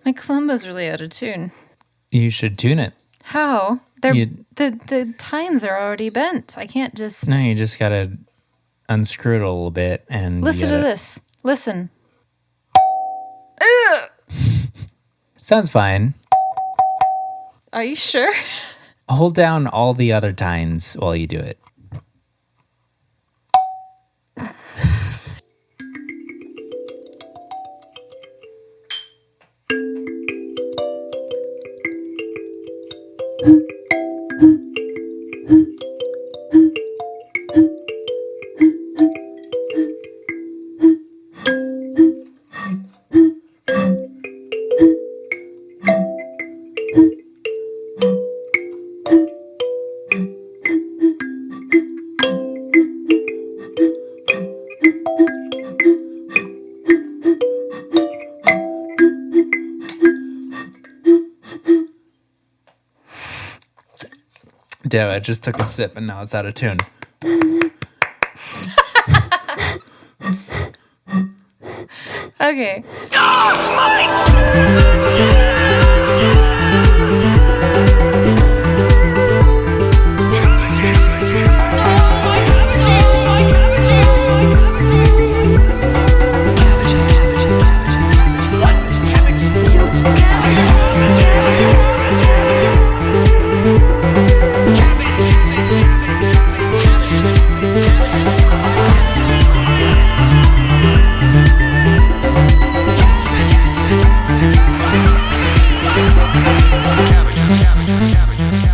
My kalimba's really out of tune. You should tune it. How? The tines are already bent. I can't just... No, you just gotta unscrew it a little bit and Listen to this. Listen. Sounds fine. Are you sure? Hold down all the other tines while you do it. Damn, I just took a sip and now it's out of tune. Okay.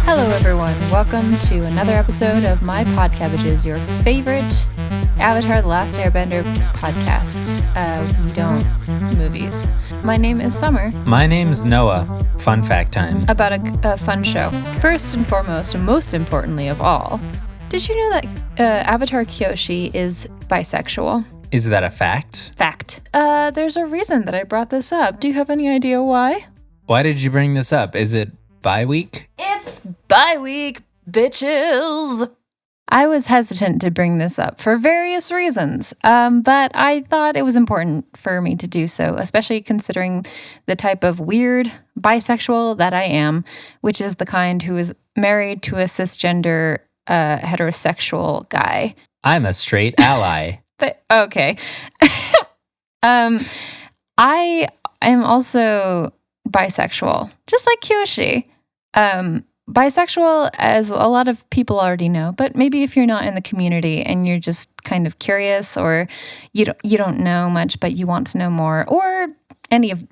Hello, everyone. Welcome to another episode of My Podcabbages, your favorite Avatar: The Last Airbender podcast. We don't movies. My name is Summer. My name's Noah. Fun fact time. About a fun show. First and foremost, and most importantly of all, did you know that Avatar Kyoshi is bisexual? Is that a fact? Fact. There's a reason that I brought this up. Do you have any idea why? Why did you bring this up? Is it bi-week? It's bi-week, bitches! I was hesitant to bring this up for various reasons, but I thought it was important for me to do so, especially considering the type of weird bisexual that I am, which is the kind who is married to a cisgender heterosexual guy. I'm a straight ally. Okay. I am also bisexual, just like Kyoshi. Bisexual, as a lot of people already know, but maybe if you're not in the community and you're just kind of curious, or you don't know much but you want to know more, or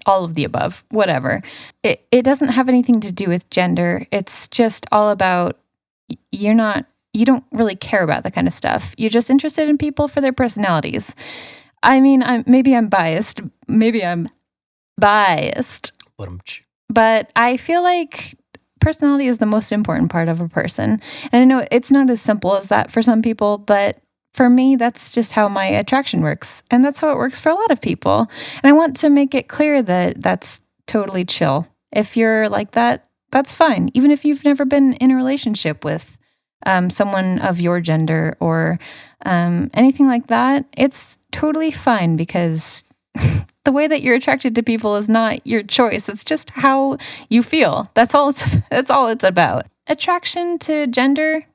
all of the above, whatever. It doesn't have anything to do with gender. It's just all about you don't really care about that kind of stuff. You're just interested in people for their personalities. I mean, maybe I'm biased. But I feel like personality is the most important part of a person. And I know it's not as simple as that for some people, but for me, that's just how my attraction works. And that's how it works for a lot of people. And I want to make it clear that that's totally chill. If you're like that, that's fine. Even if you've never been in a relationship with someone of your gender or anything like that, it's totally fine, because the way that you're attracted to people is not your choice. It's just how you feel. That's all it's about. Attraction to gender,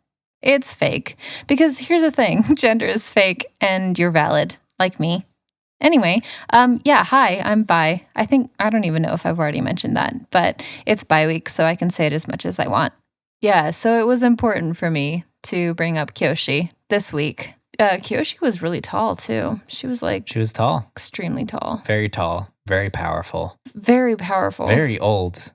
it's fake. Because here's the thing, gender is fake and you're valid, like me. Anyway, hi, I'm bi. I don't even know if I've already mentioned that, but it's bi-week, so I can say it as much as I want. Yeah, so it was important for me to bring up Kyoshi this week. Kyoshi was really tall, too. She was tall. Extremely tall. Very tall. Very powerful. Very powerful. Very old.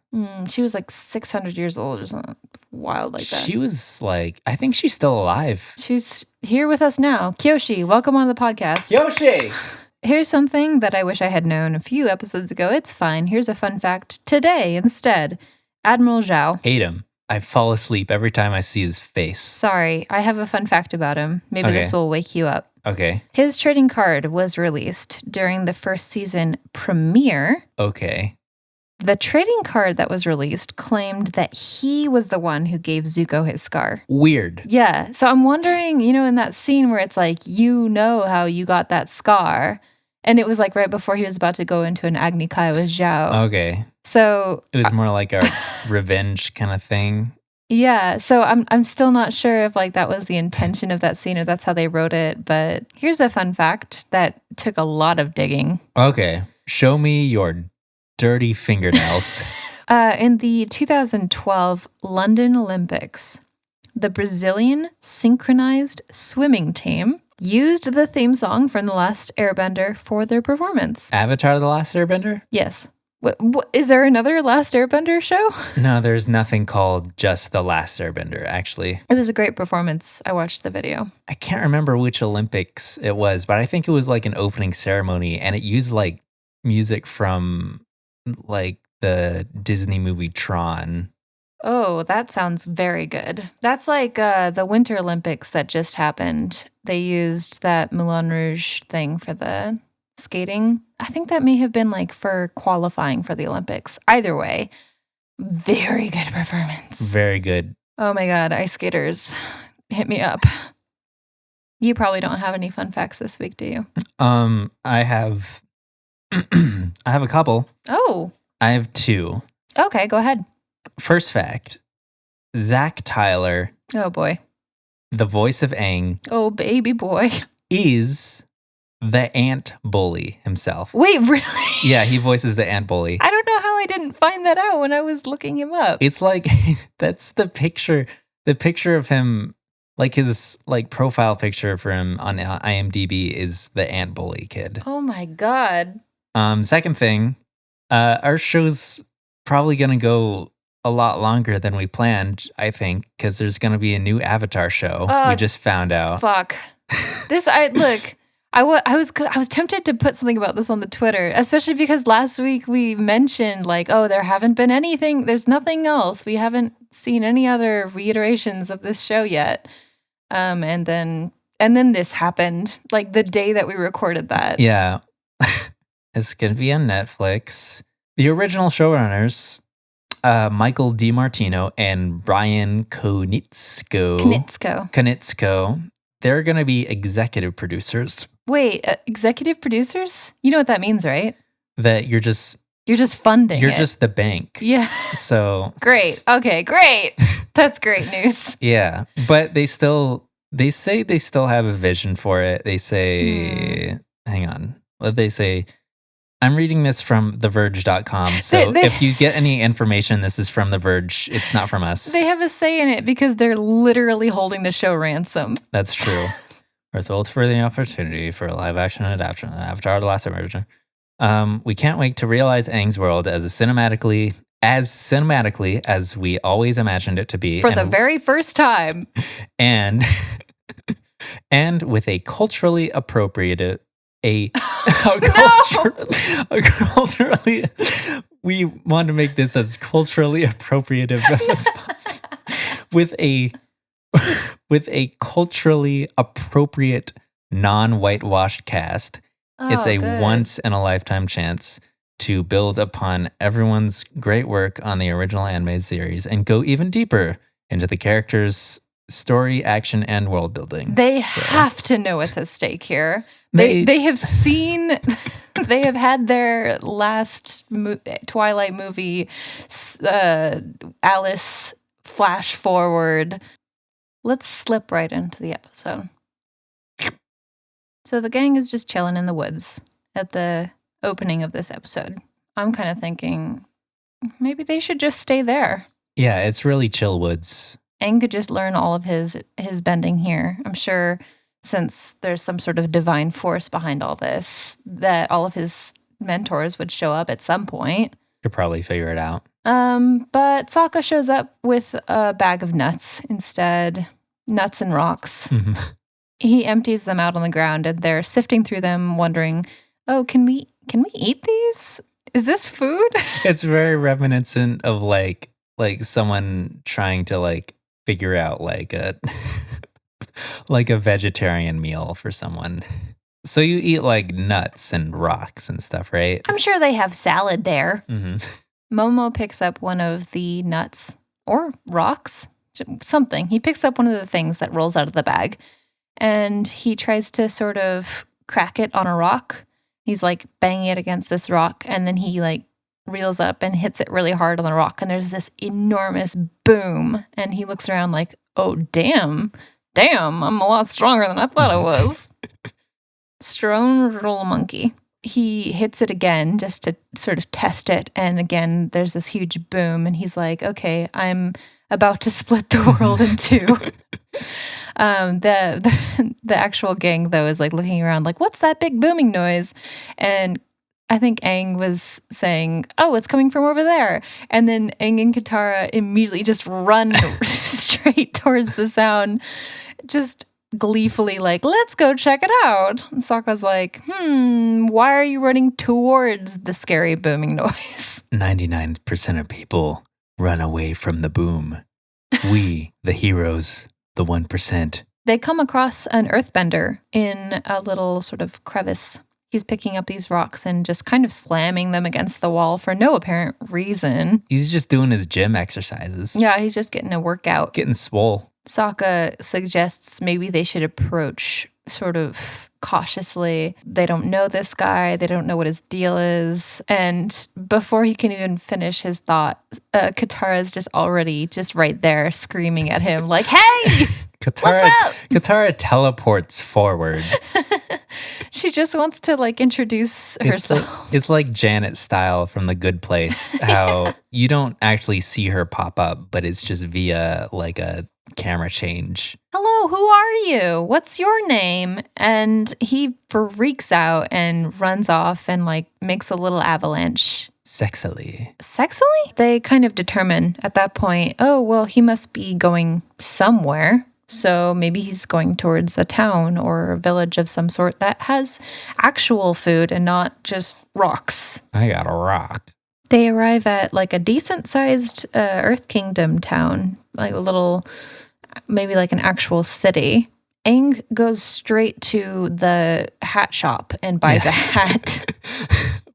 She was like 600 years old or something wild like that. She was I think she's still alive. She's here with us now. Kyoshi, welcome on the podcast. Kyoshi! Here's something that I wish I had known a few episodes ago. It's fine. Here's a fun fact today instead. Admiral Zhao. Hate him. I fall asleep every time I see his face. Sorry, I have a fun fact about him. Maybe this will wake you up. Okay. His trading card was released during the first season premiere. Okay. The trading card that was released claimed that he was the one who gave Zuko his scar. Weird. Yeah. So I'm wondering, in that scene where it's like, how you got that scar, And it was like right before he was about to go into an Agni Kai with Zhao. Okay. So it was more like a revenge kind of thing. Yeah, so I'm still not sure if like that was the intention of that scene or that's how they wrote it, but here's a fun fact that took a lot of digging. Okay, show me your dirty fingernails. In the 2012 London Olympics, the Brazilian synchronized swimming team used the theme song from The Last Airbender for their performance. Avatar: The Last Airbender? Yes. What, is there another Last Airbender show? No, there's nothing called just The Last Airbender, actually. It was a great performance. I watched the video. I can't remember which Olympics it was, but I think it was like an opening ceremony, and it used like music from like the Disney movie Tron. Oh, that sounds very good. That's like the Winter Olympics that just happened. They used that Moulin Rouge thing for the skating. I think that may have been like for qualifying for the Olympics. Either way, very good performance. Very good. Oh my God, ice skaters, hit me up. You probably don't have any fun facts this week, do you? I have I have a couple. Oh. I have two. Okay, go ahead. First fact, Zach Tyler, Oh boy. the voice of Aang, Oh baby boy. is the ant bully himself. Wait, really? Yeah, he voices the ant bully. I don't know how I didn't find that out when I was looking him up. It's like, that's the picture of him, like his like profile picture for him on IMDb is the ant bully kid. Oh my God. Second thing, our show's probably going to go a lot longer than we planned, I think, because there's going to be a new Avatar show. We just found out. Fuck. I was tempted to put something about this on the Twitter, especially because last week we mentioned like, oh, there's nothing else. We haven't seen any other reiterations of this show yet. And then this happened like the day that we recorded that. Yeah. It's going to be on Netflix. The original showrunners, Michael DiMartino and Brian Konietzko, they're going to be executive producers. Wait, executive producers? You know what that means, right? That you're just funding You're it. just the bank. Yeah. So great. Okay, great. That's great news. Yeah. But they say they still have a vision for it. They say, hang on. What did they say? I'm reading this from TheVerge.com. So if you get any information, this is from The Verge. It's not from us. They have a say in it because they're literally holding the show ransom. That's true. We're thrilled for the opportunity for a live action adaptation of Avatar: The Last Airbender. We can't wait to realize Aang's world as cinematically as we always imagined it to be. For the very first time. And with a culturally appropriate we want to make this as culturally appropriate as possible. With a culturally appropriate non-whitewashed cast. It's a once in a lifetime chance to build upon everyone's great work on the original animated series and go even deeper into the characters' story, action, and world building. They have to know what's at stake here. They have seen, they have had their last Twilight movie, Alice flash forward. Let's slip right into the episode. So the gang is just chilling in the woods at the opening of this episode. I'm kind of thinking maybe they should just stay there. Yeah, it's really chill woods. Aang could just learn all of his bending here. I'm sure since there's some sort of divine force behind all this, that all of his mentors would show up at some point. Could probably figure it out. But Sokka shows up with a bag of nuts instead. Nuts and rocks. Mm-hmm. He empties them out on the ground and they're sifting through them, wondering, oh, can we eat these? Is this food? It's very reminiscent of like someone trying to like figure out like a like a vegetarian meal for someone. So you eat like nuts and rocks and stuff, right? I'm sure they have salad there. Mm-hmm. Momo picks up one of the nuts or rocks, something. He picks up one of the things that rolls out of the bag and he tries to sort of crack it on a rock He's like banging it against this rock, and then he like reels up and hits it really hard on the rock, and there's this enormous boom, and he looks around like, oh, damn, I'm a lot stronger than I thought I was. Strong little monkey. He hits it again just to sort of test it, and again, there's this huge boom, and he's like, okay, I'm about to split the world in two. The actual gang, though, is like looking around like, what's that big booming noise? And I think Aang was saying, oh, it's coming from over there. And then Aang and Katara immediately just run straight towards the sound, just gleefully like, let's go check it out. And Sokka's like, why are you running towards the scary booming noise? 99% of people run away from the boom. We, the heroes, the 1%. They come across an earthbender in a little sort of crevice. He's picking up these rocks and just kind of slamming them against the wall for no apparent reason. He's just doing his gym exercises. Yeah, he's just getting a workout. Getting swole. Sokka suggests maybe they should approach sort of cautiously. They don't know this guy. They don't know what his deal is. And before he can even finish his thought, Katara's just already just right there screaming at him like, hey, what's up? Katara teleports forward. She just wants to like introduce herself. It's like Janet style from The Good Place, how you don't actually see her pop up, but it's just via like a camera change. Hello, who are you? What's your name? And he freaks out and runs off and like makes a little avalanche. Sexily? They kind of determine at that point, oh, well, he must be going somewhere. So maybe he's going towards a town or a village of some sort that has actual food and not just rocks. I got a rock. They arrive at like a decent sized Earth Kingdom town, like a little, maybe like an actual city. Aang goes straight to the hat shop and buys a hat.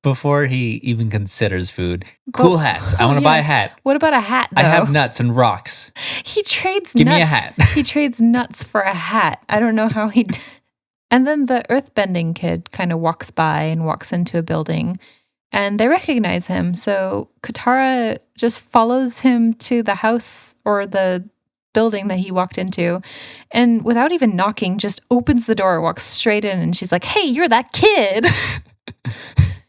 Before he even considers food. Cool hats. I want to buy a hat. What about a hat, though? I have nuts and rocks. He trades Give nuts. me a hat. He trades nuts for a hat. I don't know how he did. And then the earthbending kid kind of walks by and walks into a building, and they recognize him. So Katara just follows him to the house or the building that he walked into, and without even knocking, just opens the door, walks straight in, and she's like, hey, you're that kid.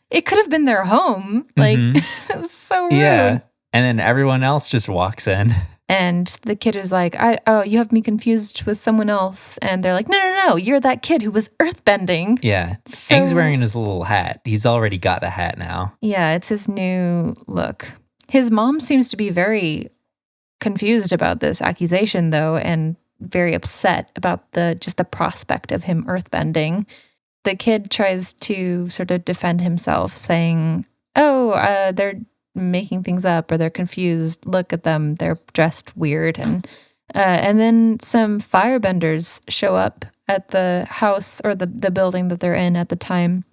It could have been their home. Like, it was so rude. Yeah. And then everyone else just walks in. And the kid is like, you have me confused with someone else. And they're like, no, you're that kid who was earthbending. Yeah. So, Aang's wearing his little hat. He's already got the hat now. Yeah, it's his new look. His mom seems to be very confused about this accusation, though, and very upset about the prospect of him earthbending. The kid tries to sort of defend himself, saying, they're making things up or they're confused. Look at them. They're dressed weird. And then some firebenders show up at the house or the building that they're in at the time.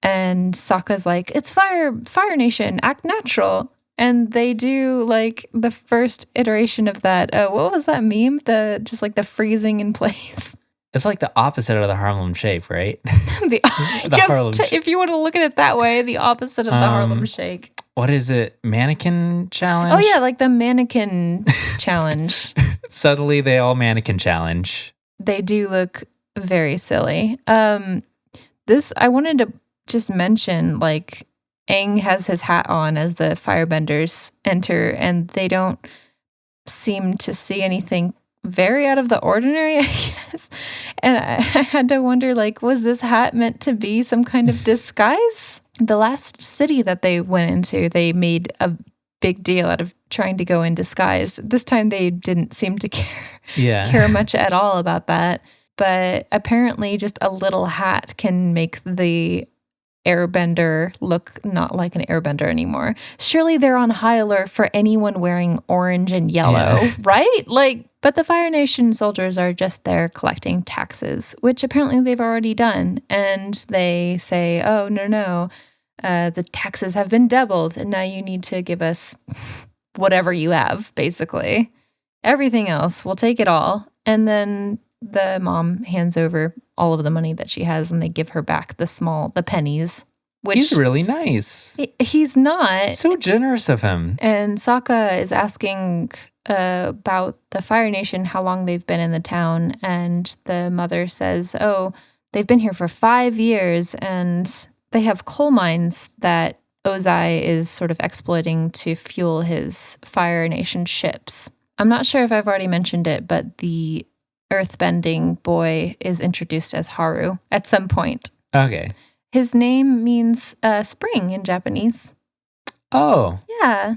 And Sokka's like, it's Fire Nation, act natural. And they do like the first iteration of that. What was that meme? The freezing in place. It's like the opposite of the Harlem Shake, right? If you want to look at it that way, the opposite of the Harlem Shake. What is it? Mannequin challenge? Oh, yeah, like the mannequin challenge. Suddenly they all mannequin challenge. They do look very silly. I wanted to just mention, like, Aang has his hat on as the firebenders enter, and they don't seem to see anything very out of the ordinary, I guess. And I had to wonder, like, was this hat meant to be some kind of disguise? The last city that they went into, they made a big deal out of trying to go in disguise. This time they didn't seem to care much at all about that. But apparently just a little hat can make the airbender look not like an airbender anymore. Surely they're on high alert for anyone wearing orange and yellow, right? But the Fire Nation soldiers are just there collecting taxes, which apparently they've already done. And they say, oh, no, the taxes have been doubled, and now you need to give us whatever you have, basically. Everything else, we'll take it all. And then the mom hands over all of the money that she has, and they give her back the pennies. Which he's really nice. He's not. So generous of him. And Sokka is asking about the Fire Nation, how long they've been in the town. And the mother says, oh, they've been here for 5 years, and they have coal mines that Ozai is sort of exploiting to fuel his Fire Nation ships. I'm not sure if I've already mentioned it, but the earthbending boy is introduced as Haru at some point. Okay. His name means spring in Japanese. Oh. Yeah.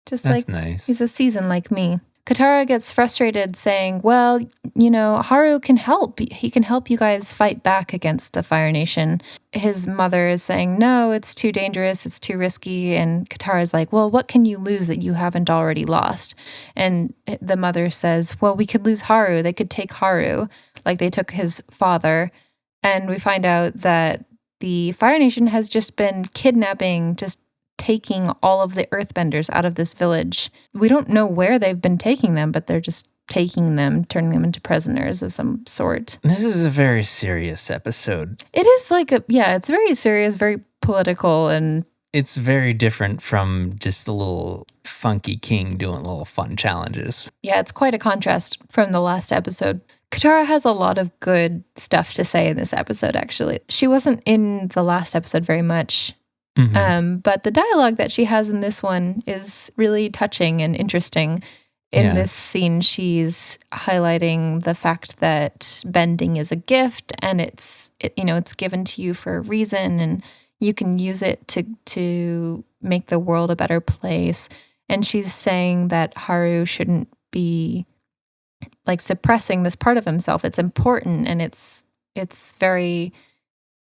Just that's like nice. He's a season like me. Katara gets frustrated saying, well, Haru can help. He can help you guys fight back against the Fire Nation. His mother is saying, no, it's too dangerous. It's too risky. And Katara's like, well, what can you lose that you haven't already lost? And the mother says, well, we could lose Haru. They could take Haru like they took his father. And we find out that the Fire Nation has just been kidnapping, just taking all of the earthbenders out of this village. We don't know where they've been taking them, but they're just taking them, turning them into prisoners of some sort. This is a very serious episode. It is it's very serious, very political, and it's very different from just the little funky king doing little fun challenges. Yeah, it's quite a contrast from the last episode. Katara has a lot of good stuff to say in this episode, actually. She wasn't in the last episode very much. Mm-hmm. But the dialogue that she has in this one is really touching and interesting. In this scene, she's highlighting the fact that bending is a gift, and it's given to you for a reason, and you can use it to make the world a better place. And she's saying that Haru shouldn't be like suppressing this part of himself. It's important, and it's very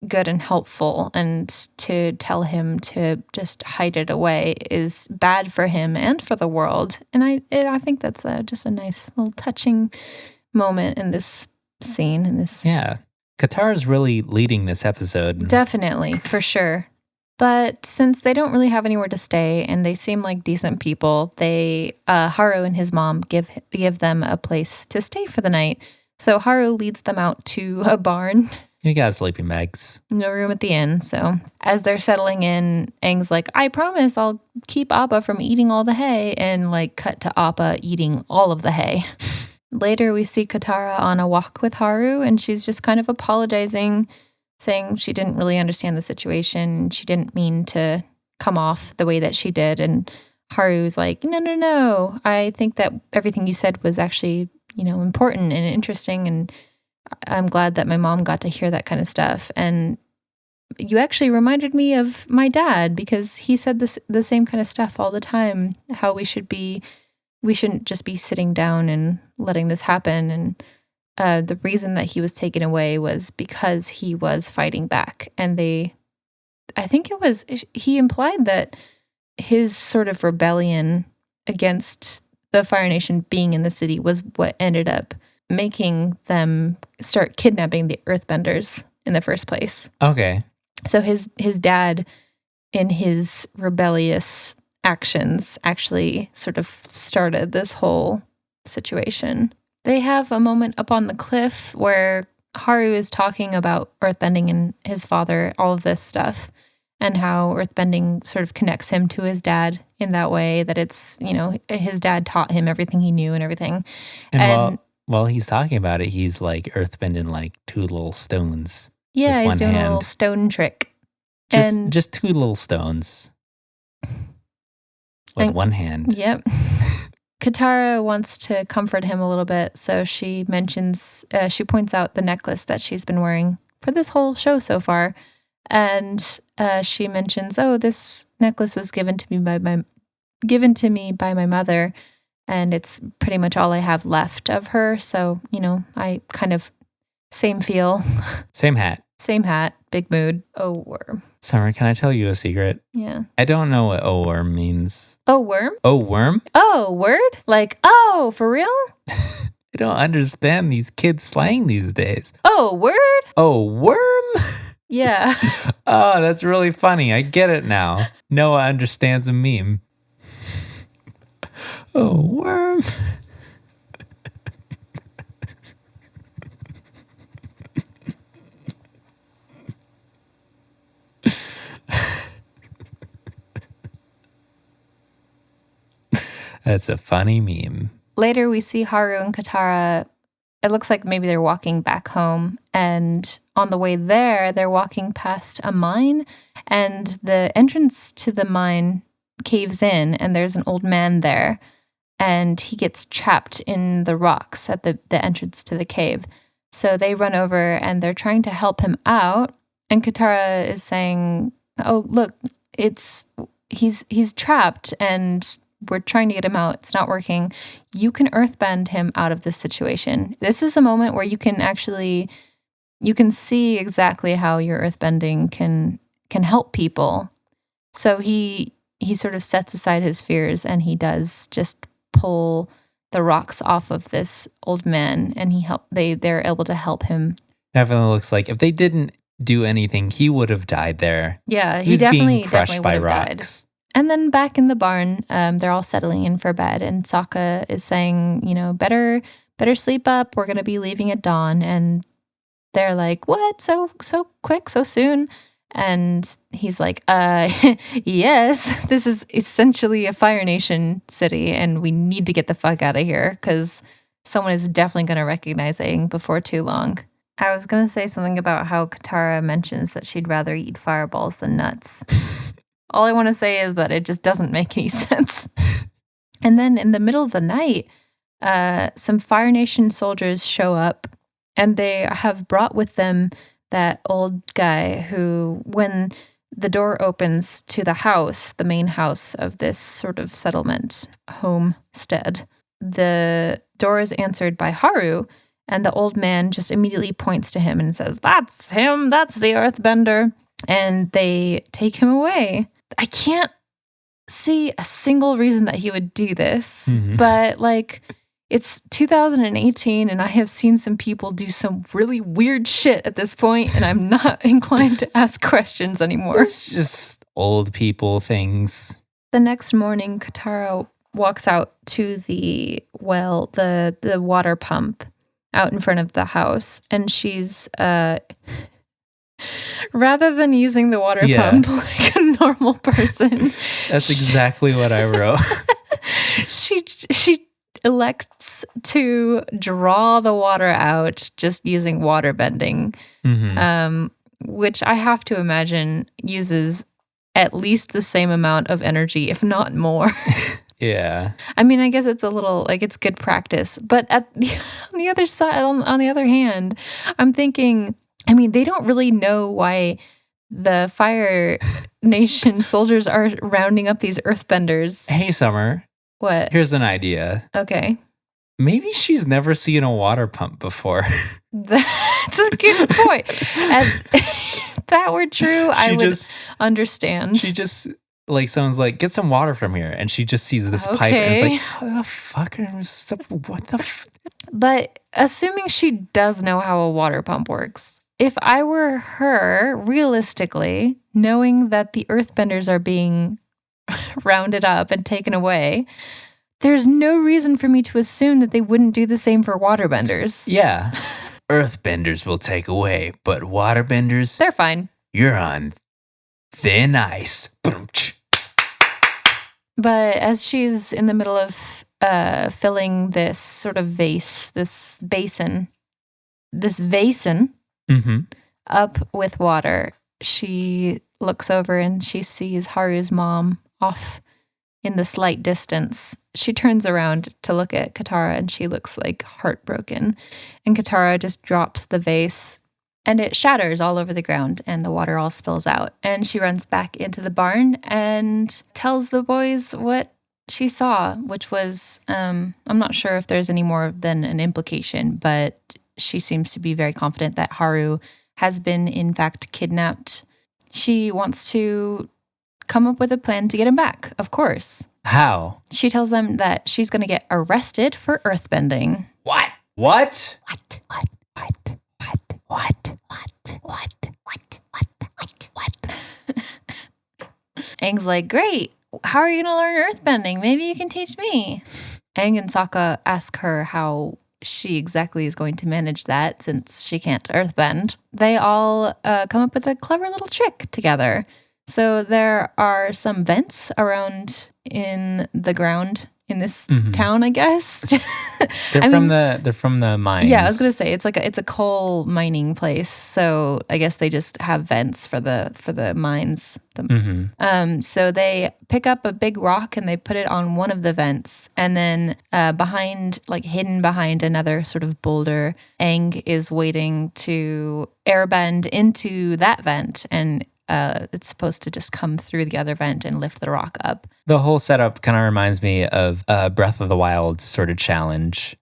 good and helpful, and to tell him to just hide it away is bad for him and for the world. And I think that's just a nice little touching moment in this scene. Yeah, Katara's really leading this episode. Definitely, for sure. But since they don't really have anywhere to stay and they seem like decent people, Haru and his mom give them a place to stay for the night. So Haru leads them out to a barn. You got sleeping bags. No room at the inn. So as they're settling in, Aang's like, I promise I'll keep Appa from eating all the hay, and like cut to Appa eating all of the hay. Later, we see Katara on a walk with Haru, and she's just kind of apologizing, saying she didn't really understand the situation. She didn't mean to come off the way that she did. And Haru's like, no. I think that everything you said was actually, important and interesting, and I'm glad that my mom got to hear that kind of stuff. And you actually reminded me of my dad, because he said the same kind of stuff all the time, how we shouldn't just be sitting down and letting this happen. And the reason that he was taken away was because he was fighting back. And he implied that his sort of rebellion against the Fire Nation being in the city was what ended up making them start kidnapping the earthbenders in the first place. Okay. So his dad, in his rebellious actions, actually sort of started this whole situation. They have a moment up on the cliff where Haru is talking about earthbending and his father, all of this stuff, and how earthbending sort of connects him to his dad in that way, that it's, his dad taught him everything he knew and everything. And while he's talking about it, he's like earthbending like 2 little stones. Yeah, with he's doing hand. a little stone trick. Just 2 little stones with one hand. Yep. Katara wants to comfort him a little bit, so she points out the necklace that she's been wearing for this whole show so far. And she mentions, oh, this necklace was given to me by my mother, and it's pretty much all I have left of her. So, I kind of same feel. Same hat. Same hat. Big mood. Oh, worm. Summer, can I tell you a secret? Yeah. I don't know what "oh worm" means. Oh, worm? Oh, worm? Oh, word? Like, oh, for real? I don't understand these kids' slang these days. Oh, word? Oh, worm? Yeah. Oh, that's really funny. I get it now. Noah understands a meme. Oh, worm. That's a funny meme. Later, we see Haru and Katara. It looks like maybe they're walking back home. And on the way there, they're walking past a mine. And the entrance to the mine caves in. And there's an old man there. And he gets trapped in the rocks at the entrance to the cave. So they run over and they're trying to help him out. And Katara is saying, oh, look, he's trapped and we're trying to get him out. It's not working. You can earthbend him out of this situation. This is a moment where you can see exactly how your earthbending can help people. So he sort of sets aside his fears and he does just pull the rocks off of this old man, and they're able to help him. Definitely looks like if they didn't do anything, he would have died there. Yeah, he was definitely being crushed by would have rocks. died. And then back in the barn, they're all settling in for bed, and Sokka is saying, better sleep up. We're gonna be leaving at dawn. And they're like, what? So quick, so soon? And he's like, yes, this is essentially a Fire Nation city, and we need to get the fuck out of here because someone is definitely going to recognize Aang before too long. I was going to say something about how Katara mentions that she'd rather eat fireballs than nuts. All I want to say is that it just doesn't make any sense. And then in the middle of the night, some Fire Nation soldiers show up, and they have brought with them that old guy who, when the door opens to the house, the main house of this sort of settlement, homestead, the door is answered by Haru, and the old man just immediately points to him and says, that's him, that's the earthbender, and they take him away. I can't see a single reason that he would do this, but it's 2018 and I have seen some people do some really weird shit at this point, and I'm not inclined to ask questions anymore. It's just old people things. The next morning, Katara walks out to the well, the water pump out in front of the house, and she's rather than using the water pump like a normal person. That's exactly what I wrote. She elects to draw the water out just using water bending, which I have to imagine uses at least the same amount of energy, if not more. Yeah. I mean, I guess it's a little, it's good practice. But on the other side, on the other hand, I'm thinking, I mean, they don't really know why the Fire Nation soldiers are rounding up these earthbenders. Hey, Summer. What? Here's an idea. Okay. Maybe she's never seen a water pump before. That's a good point. If that were true, I would understand. She just, someone's like, get some water from here. And she just sees this pipe and it's like, how the fuck? What the But assuming she does know how a water pump works, if I were her, realistically, knowing that the earthbenders are being rounded up and taken away, there's no reason for me to assume that they wouldn't do the same for waterbenders. Yeah. Earthbenders will take away, but waterbenders, they're fine. You're on thin ice. But as she's in the middle of filling this sort of vase, this basin up with water, she looks over and she sees Haru's mom off in the slight distance. She turns around to look at Katara and she looks heartbroken. And Katara just drops the vase and it shatters all over the ground and the water all spills out. And she runs back into the barn and tells the boys what she saw, which was, I'm not sure if there's any more than an implication, but she seems to be very confident that Haru has been in fact kidnapped. She wants to come up with a plan to get him back, of course. How? She tells them that she's going to get arrested for earthbending. What? Aang's like, great. How are you going to learn earthbending? Maybe you can teach me. Aang and Sokka ask her how she exactly is going to manage that since she can't earthbend. They all come up with a clever little trick together. So there are some vents around in the ground in this town, I guess. They're from the mines. Yeah, I was gonna say it's a coal mining place, so I guess they just have vents for the mines. So they pick up a big rock and they put it on one of the vents, and then hidden behind another sort of boulder, Aang is waiting to airbend into that vent, and it's supposed to just come through the other vent and lift the rock up. The whole setup kind of reminds me of Breath of the Wild sort of challenge,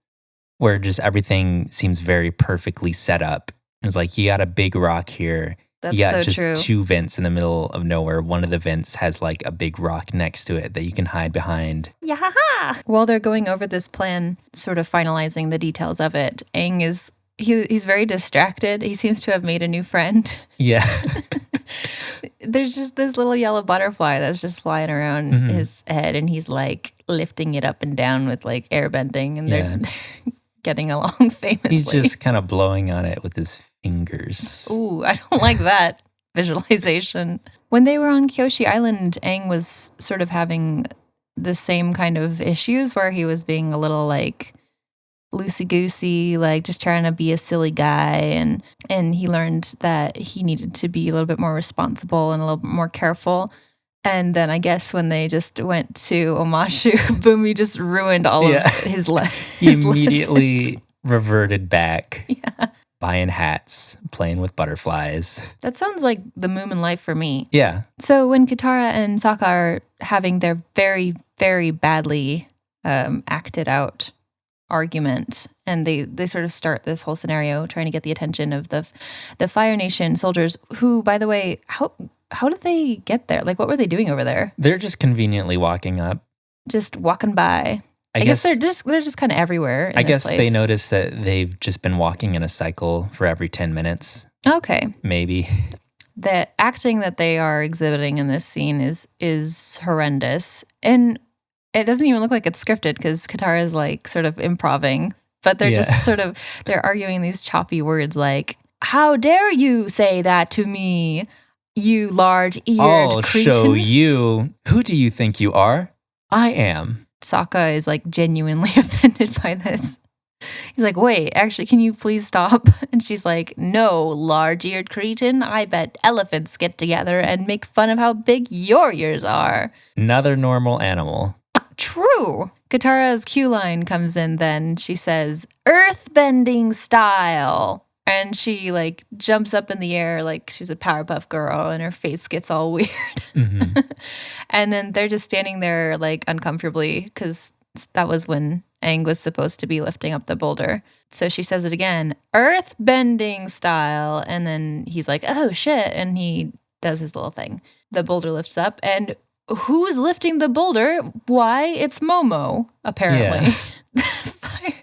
where just everything seems very perfectly set up. It's like you got a big rock here. That's you got so just true. 2 vents in the middle of nowhere. One of the vents has like a big rock next to it that you can hide behind. Yeah. While they're going over this plan, sort of finalizing the details of it, Aang he's very distracted. He seems to have made a new friend. Yeah. There's just this little yellow butterfly that's just flying around his head, and he's like lifting it up and down with like airbending, and they're getting along famously. He's just kind of blowing on it with his fingers. Ooh, I don't like that visualization. When they were on Kyoshi Island, Aang was sort of having the same kind of issues where he was being a little like loosey-goosey, like just trying to be a silly guy, and he learned that he needed to be a little bit more responsible and a little bit more careful. And then I guess when they just went to Omashu, Bumi just ruined all of his life. He immediately reverted back, buying hats, playing with butterflies. That sounds like the Moomin life for me. Yeah. So when Katara and Sokka are having their very, very badly acted out argument, and they sort of start this whole scenario trying to get the attention of the Fire Nation soldiers, who, by the way, how did they get there? Like, what were they doing over there? They're just conveniently walking up. Just walking by. I guess they're just kind of everywhere. I guess they noticed that they've just been walking in a cycle for every 10 minutes. Okay. Maybe. The acting that they are exhibiting in this scene is horrendous. And it doesn't even look like it's scripted because Katara is like sort of improving, but they're just sort of, they're arguing these choppy words like, "How dare you say that to me, you large-eared cretin?" I'll show you. Who do you think you are? I am. Sokka is like genuinely offended by this. He's like, "Wait, actually, can you please stop?" And she's like, "No, large-eared cretin. I bet elephants get together and make fun of how big your ears are." Another normal animal. True. Katara's cue line comes in then. She says, "Earthbending style." And she like jumps up in the air like she's a Powerpuff Girl, and her face gets all weird. And then they're just standing there like uncomfortably because that was when Aang was supposed to be lifting up the boulder. So she says it again, "Earthbending style." And then he's like, "Oh shit." And he does his little thing. The boulder lifts up, and who's lifting the boulder? Why, it's Momo, apparently. Yeah.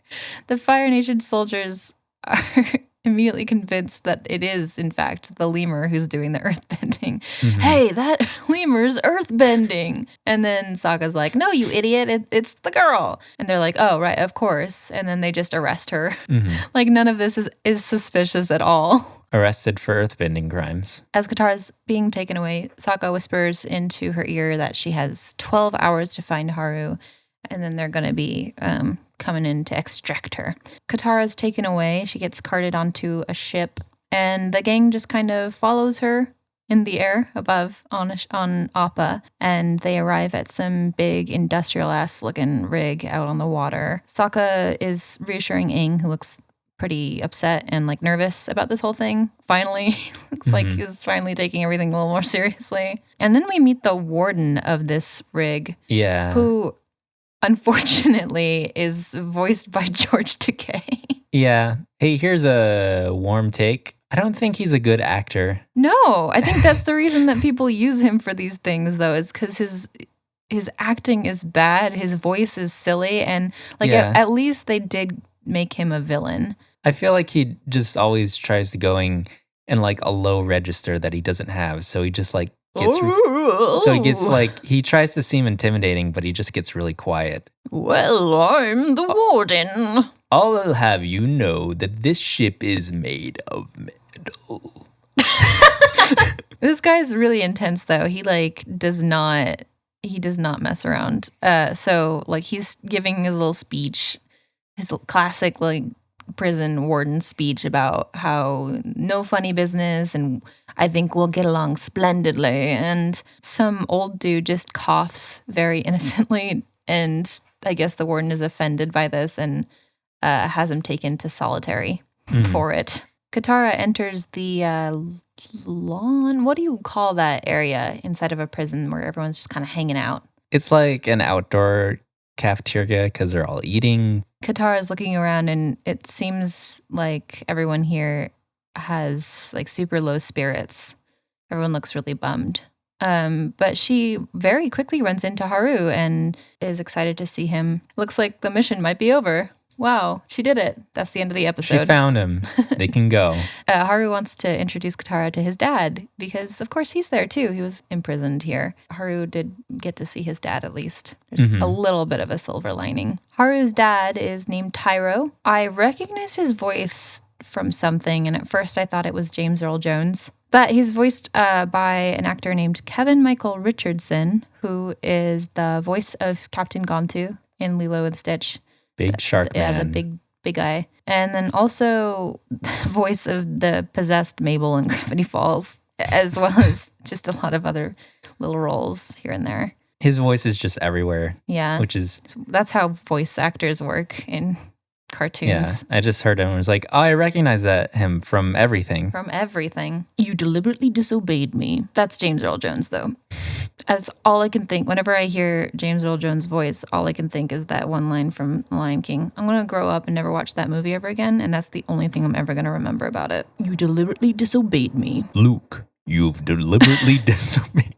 The Fire Nation soldiers are immediately convinced that it is, in fact, the lemur who's doing the earthbending. Hey, that lemur's earthbending. And then Sokka's like, "No, you idiot, it's the girl." And they're like, "Oh, right, of course." And then they just arrest her. Like none of this is suspicious at all. Arrested for earthbending crimes. As Katara's being taken away, Sokka whispers into her ear that she has 12 hours to find Haru, and then they're going to be coming in to extract her. Katara's taken away. She gets carted onto a ship, and the gang just kind of follows her in the air above on Appa, and they arrive at some big industrial-ass looking rig out on the water. Sokka is reassuring Aang, who looks pretty upset and like nervous about this whole thing. Finally, looks like he's finally taking everything a little more seriously. And then we meet the warden of this rig, who unfortunately is voiced by George Takei. Yeah. Hey, here's a warm take. I don't think he's a good actor. No, I think that's the reason that people use him for these things, though, is because his acting is bad, his voice is silly, and like at least they did make him a villain. I feel like he just always tries to going in like a low register that he doesn't have. So he just like gets he tries to seem intimidating, but he just gets really quiet. "Well, I'm the warden. I'll have you know that this ship is made of metal." This guy's really intense though. He like does not he does not mess around. So like he's giving his little speech, his classic like prison warden speech about how no funny business and I think we'll get along splendidly. And some old dude just coughs very innocently, and I guess the warden is offended by this and has him taken to solitary for it. Katara enters the lawn. What do you call that area inside of a prison where everyone's just kind of hanging out? It's like an outdoor cafeteria because they're all eating. Katara is looking around, and it seems like everyone here has like super low spirits. Everyone looks really bummed. But she very quickly runs into Haru and is excited to see him. Looks like the mission might be over. Wow, she did it. That's the end of the episode. She found him. They can go. Haru wants to introduce Katara to his dad because, of course, he's there too. He was imprisoned here. Haru did get to see his dad at least. There's a little bit of a silver lining. Haru's dad is named Tyro. I recognized his voice from something, and at first I thought it was James Earl Jones. But he's voiced by an actor named Kevin Michael Richardson, who is the voice of Captain Gontu in Lilo and Stitch. Big shark man. Yeah, the big guy. And then also the voice of the possessed Mabel in Gravity Falls, as well as just a lot of other little roles here and there. His voice is just everywhere. Yeah. That's how voice actors work in cartoons. Yeah, I just heard him and was like, oh, I recognize him from everything. From everything. You deliberately disobeyed me. That's James Earl Jones, though. That's all I can think. Whenever I hear James Earl Jones' voice, all I can think is that one line from Lion King. I'm going to grow up and never watch that movie ever again, and that's the only thing I'm ever going to remember about it. You deliberately disobeyed me. Luke, you've deliberately disobeyed.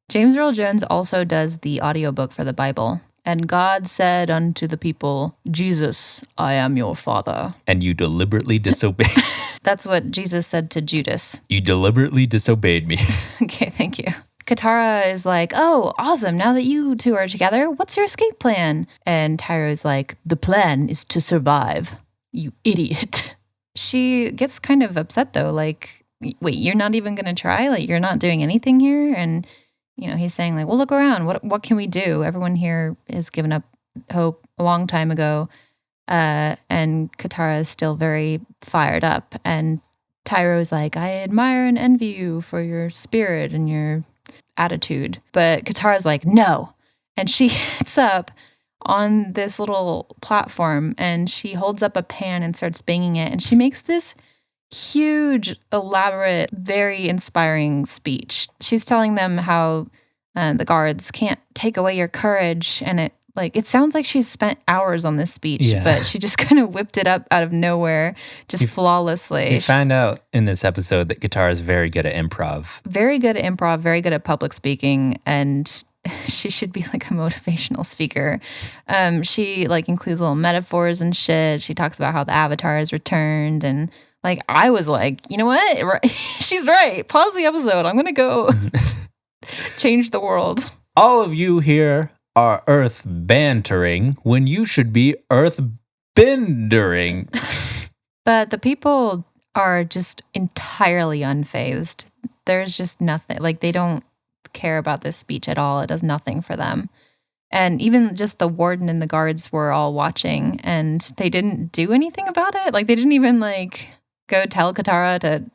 James Earl Jones also does the audiobook for the Bible. And God said unto the people, Jesus, I am your father. And you deliberately disobeyed. That's what Jesus said to Judas. You deliberately disobeyed me. Okay, thank you. Katara is like, oh, awesome. Now that you two are together, what's your escape plan? And Tyro's like, the plan is to survive, you idiot. She gets kind of upset though. Like, wait, you're not even going to try? Like, you're not doing anything here? And, you know, he's saying like, well, look around. What can we do? Everyone here has given up hope a long time ago. And Katara is still very fired up. And Tyro's like, I admire and envy you for your spirit and your attitude. But Katara's like, no. And she gets up on this little platform and she holds up a pan and starts banging it. And she makes this huge, elaborate, very inspiring speech. She's telling them how the guards can't take away your courage. And it sounds like she's spent hours on this speech, but she just kind of whipped it up out of nowhere, just flawlessly. We find out in this episode that Katara is very good at improv. Very good at improv, very good at public speaking, and she should be like a motivational speaker. She like includes little metaphors and shit. She talks about how the Avatar is returned, and like I was like, you know what? She's right. Pause the episode. I'm gonna go change the world. All of you here are earth bantering when you should be earth bendering. But the people are just entirely unfazed. There's just nothing, like they don't care about this speech at all. It does nothing for them. And even just the warden and the guards were all watching and they didn't do anything about it. Like they didn't even like go tell Katara to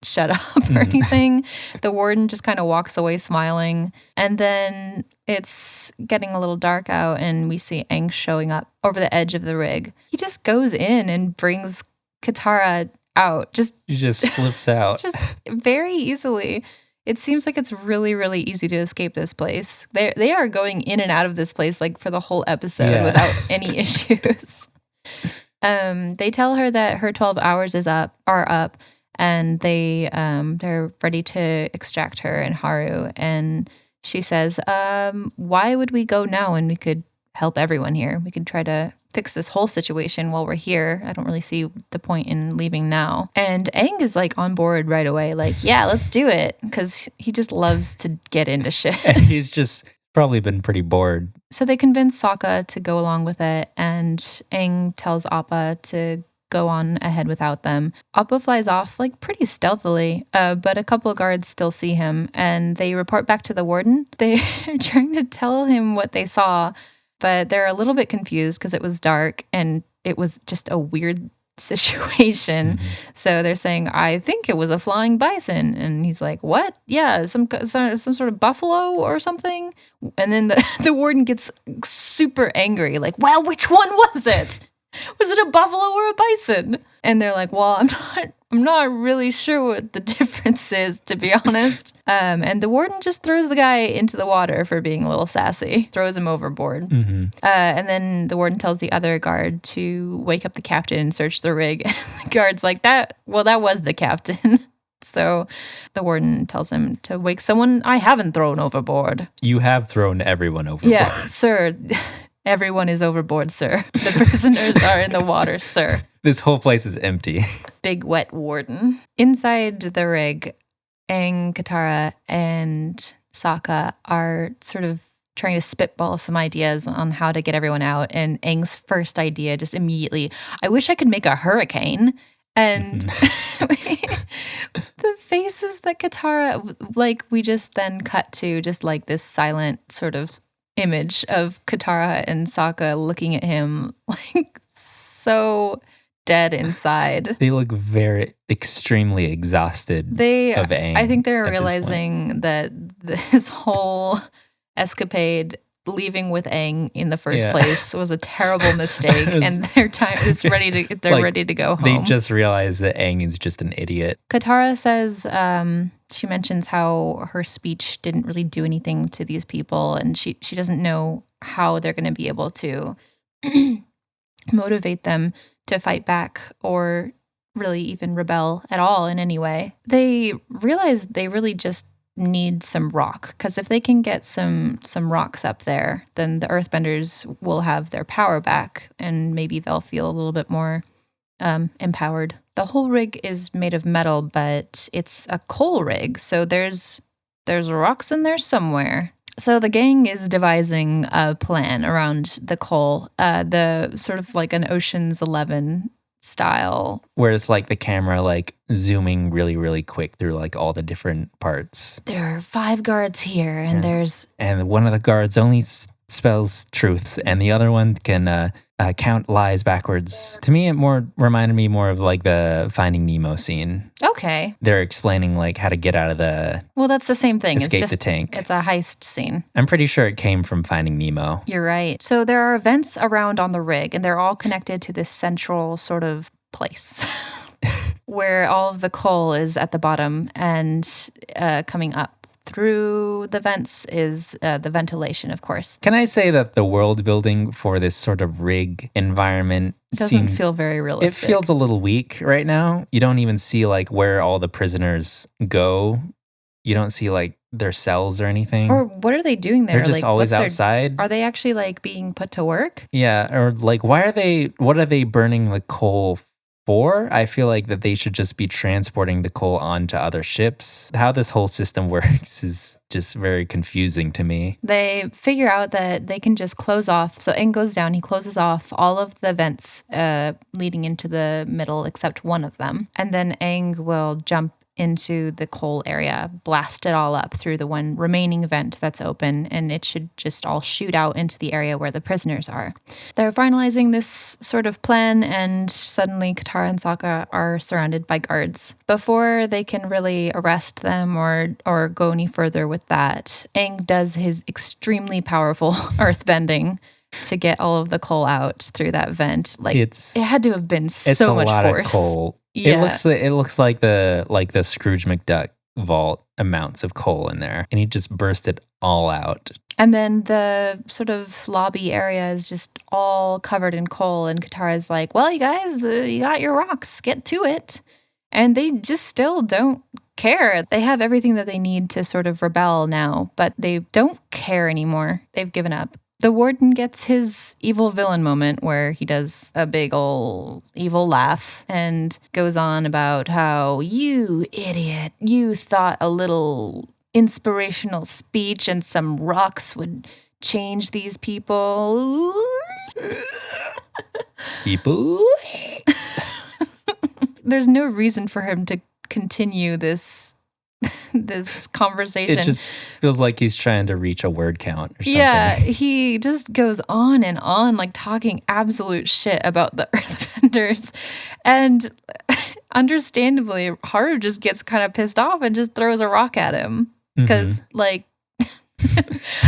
shut up or anything. The warden just kind of walks away smiling. And then it's getting a little dark out and we see Aang showing up over the edge of the rig. He just goes in and brings Katara out. He just slips out. Just very easily. It seems like it's really, really easy to escape this place. They are going in and out of this place like for the whole episode without any issues. They tell her that her 12 hours are up. And they're ready to extract her and Haru. And she says, why would we go now when we could help everyone here? We could try to fix this whole situation while we're here. I don't really see the point in leaving now. And Aang is like on board right away. Like, yeah, let's do it. Because he just loves to get into shit. And he's just probably been pretty bored. So they convince Sokka to go along with it. And Aang tells Appa to go on ahead without them. Appa flies off like pretty stealthily, but a couple of guards still see him and they report back to the warden. They're trying to tell him what they saw, but they're a little bit confused because it was dark and it was just a weird situation. So they're saying, I think it was a flying bison. And he's like, what? Yeah, some sort of buffalo or something. And then the warden gets super angry, like, well, which one was it? Was it a buffalo or a bison? And they're like, well, I'm not really sure what the difference is, to be honest. And the warden just throws the guy into the water for being a little sassy, throws him overboard. And then the warden tells the other guard to wake up the captain and search the rig. And the guard's like, that was the captain. So the warden tells him to wake someone I haven't thrown overboard. You have thrown everyone overboard. Yeah, sir. Everyone is overboard, sir. The prisoners are in the water, sir. This whole place is empty. Big wet warden. Inside the rig, Aang, Katara, and Sokka are sort of trying to spitball some ideas on how to get everyone out. And Aang's first idea just immediately, I wish I could make a hurricane. And the faces that Katara, like we just then cut to just like this silent sort of image of Katara and Sokka looking at him like so dead inside. They look very extremely exhausted of Aang. I think they're realizing that this whole escapade leaving with Aang in the first place was a terrible mistake, and they're ready to go home. They just realized that Aang is just an idiot. Katara says she mentions how her speech didn't really do anything to these people, and she doesn't know how they're going to be able to motivate them to fight back or really even rebel at all in any way. They realize they really just need some rock, because if they can get some rocks up there, then the earthbenders will have their power back and maybe they'll feel a little bit more empowered. The whole rig is made of metal, but it's a coal rig, so there's rocks in there somewhere. So the gang is devising a plan around the coal, the sort of like an Ocean's 11 style, where it's like the camera like zooming really, really quick through like all the different parts. There are 5 guards here, and and one of the guards only spells truths, and the other one can count lies backwards. To me, it reminded me more of like the Finding Nemo scene. Okay. They're explaining like how to get out of Well, that's the same thing. Escape the tank. It's a heist scene. I'm pretty sure it came from Finding Nemo. You're right. So there are vents around on the rig, and they're all connected to this central sort of place where all of the coal is at the bottom, and coming up through the vents is the ventilation, of course. Can I say that the world building for this sort of rig environment doesn't feel very realistic? It feels a little weak right now. You don't even see like where all the prisoners go. You don't see like their cells or anything. Or what are they doing there? They're just like, always outside. Are they actually like being put to work? Yeah, or like what are they burning the coal for? I feel like that they should just be transporting the coal onto other ships. How this whole system works is just very confusing to me. They figure out that they can just close off. So Aang goes down, he closes off all of the vents leading into the middle except one of them. And then Aang will jump into the coal area, blast it all up through the one remaining vent that's open, and it should just all shoot out into the area where the prisoners are. They're finalizing this sort of plan, and suddenly Katara and Sokka are surrounded by guards. Before they can really arrest them or go any further with that, Aang does his extremely powerful earthbending to get all of the coal out through that vent. Like it had to have been so much force. It's a lot of coal. Yeah. It looks like the Scrooge McDuck vault amounts of coal in there, and he just burst it all out. And then the sort of lobby area is just all covered in coal, and Katara's like, well, you guys, you got your rocks, get to it. And they just still don't care. They have everything that they need to sort of rebel now, but they don't care anymore. They've given up. The warden gets his evil villain moment where he does a big ol' evil laugh and goes on about how, you idiot, you thought a little inspirational speech and some rocks would change these people. People? there's no reason for him to continue this conversation. It just feels like he's trying to reach a word count or something. Yeah, he just goes on and on, like talking absolute shit about the Earthbenders. And understandably, Haru just gets kind of pissed off and just throws a rock at him. Because, like,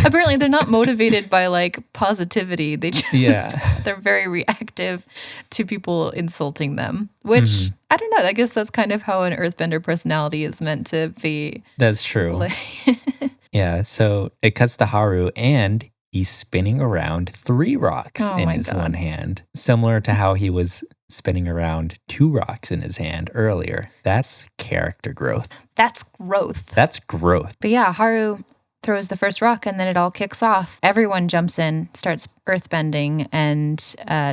apparently they're not motivated by, like, positivity. They just, they're very reactive to people insulting them. Which, I don't know, I guess that's kind of how an Earthbender personality is meant to be. That's true. Yeah, so it cuts to Haru and he's spinning around 3 rocks in his one hand, similar to how he was spinning around 2 rocks in his hand earlier. That's character growth. That's growth. That's growth. But yeah, Haru throws the first rock and then it all kicks off. Everyone jumps in, starts earthbending, and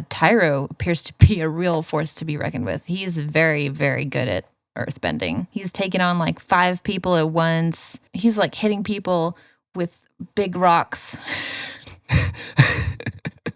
Tyro appears to be a real force to be reckoned with. He's very, very good at earthbending. He's taken on like 5 people at once. He's like hitting people with big rocks.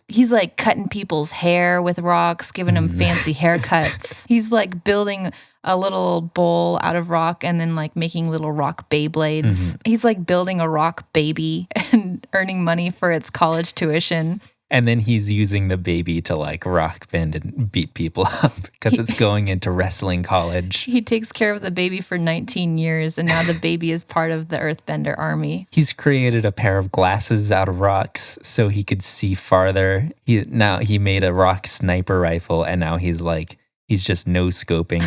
He's like cutting people's hair with rocks, giving them fancy haircuts. He's like building a little bowl out of rock and then like making little rock Beyblades. He's like building a rock baby and earning money for its college tuition. And then he's using the baby to like rock bend and beat people up because it's going into wrestling college. He takes care of the baby for 19 years and now the baby is part of the Earthbender army. He's created a pair of glasses out of rocks so he could see farther. He made a rock sniper rifle and now he's just no-scoping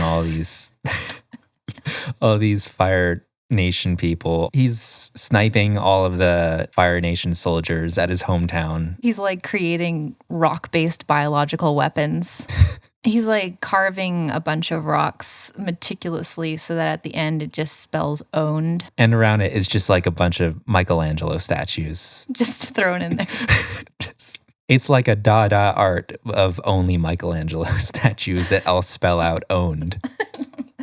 all these Fire Nation people. He's sniping all of the Fire Nation soldiers at his hometown. He's like creating rock-based biological weapons. He's like carving a bunch of rocks meticulously so that at the end it just spells owned. And around it is just like a bunch of Michelangelo statues. Just thrown in there. It's like a Dada art of only Michelangelo statues that all spell out owned.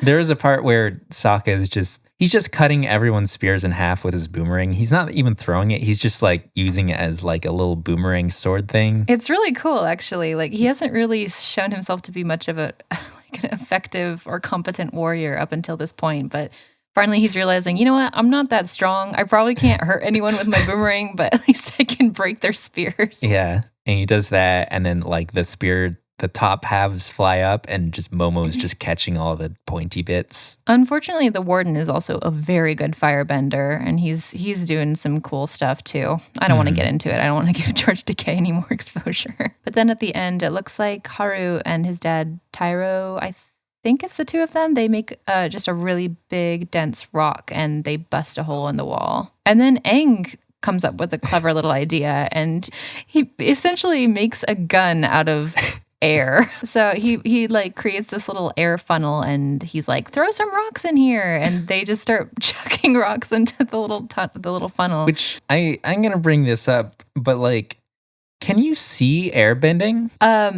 There is a part where Sokka is he's just cutting everyone's spears in half with his boomerang. He's not even throwing it. He's just like using it as like a little boomerang sword thing. It's really cool, actually. Like he hasn't really shown himself to be much of an effective or competent warrior up until this point. But finally he's realizing, you know what? I'm not that strong. I probably can't hurt anyone with my boomerang, but at least I can break their spears. Yeah. And he does that. And then like the top halves fly up and just Momo's just catching all the pointy bits. Unfortunately, the warden is also a very good firebender and he's doing some cool stuff too. I don't want to get into it. I don't want to give George Takei any more exposure. But then at the end, it looks like Haru and his dad Tyro, I think it's the 2 of them, they make just a really big dense rock and they bust a hole in the wall. And then Aang comes up with a clever little idea and he essentially makes a gun out of air. So he like creates this little air funnel and he's like, throw some rocks in here, and they just start chucking rocks into the little funnel. Which I'm gonna bring this up, but like, can you see airbending?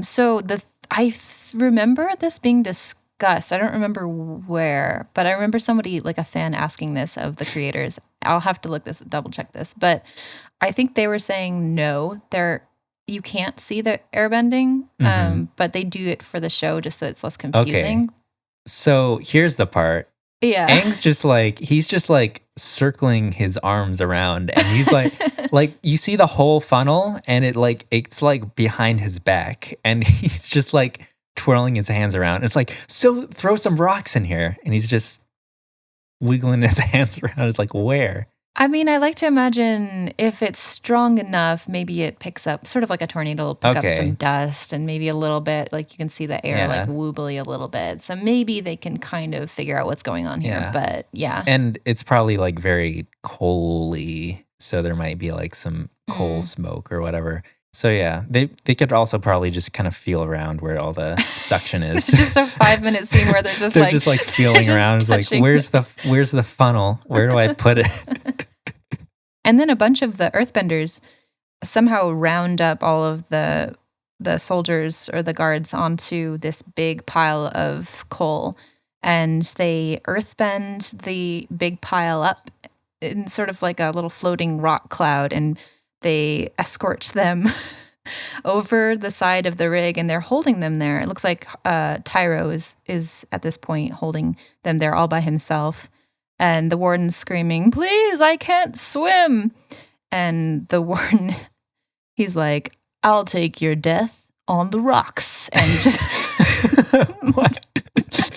So I remember this being discussed. I don't remember where, but I remember somebody, like a fan, asking this of the creators. I'll have to double check this, but I think they were saying no, you can't see the airbending, but they do it for the show just so it's less confusing. Okay. So here's the part. Yeah. Aang's he's just like circling his arms around and he's like, like you see the whole funnel and it's like behind his back and he's just like twirling his hands around. It's like, so throw some rocks in here. And he's just wiggling his hands around. It's like, where? I mean, I like to imagine if it's strong enough, maybe it picks up, sort of like a tornado will pick up some dust and maybe a little bit, like you can see the air like woobly a little bit. So maybe they can kind of figure out what's going on here, but yeah. And it's probably like very coaly, so there might be like some coal smoke or whatever. So yeah, they could also probably just kind of feel around where all the suction is. It's just a 5-minute scene where they're just like feeling around. It's like, where's the funnel? Where do I put it? And then a bunch of the earthbenders somehow round up all of the soldiers or the guards onto this big pile of coal, and they earthbend the big pile up in sort of like a little floating rock cloud, and they escort them over the side of the rig, and they're holding them there. It looks like Tyro is at this point holding them there all by himself. And the warden's screaming, "Please, I can't swim." And the warden, he's like, "I'll take your death on the rocks." And just What?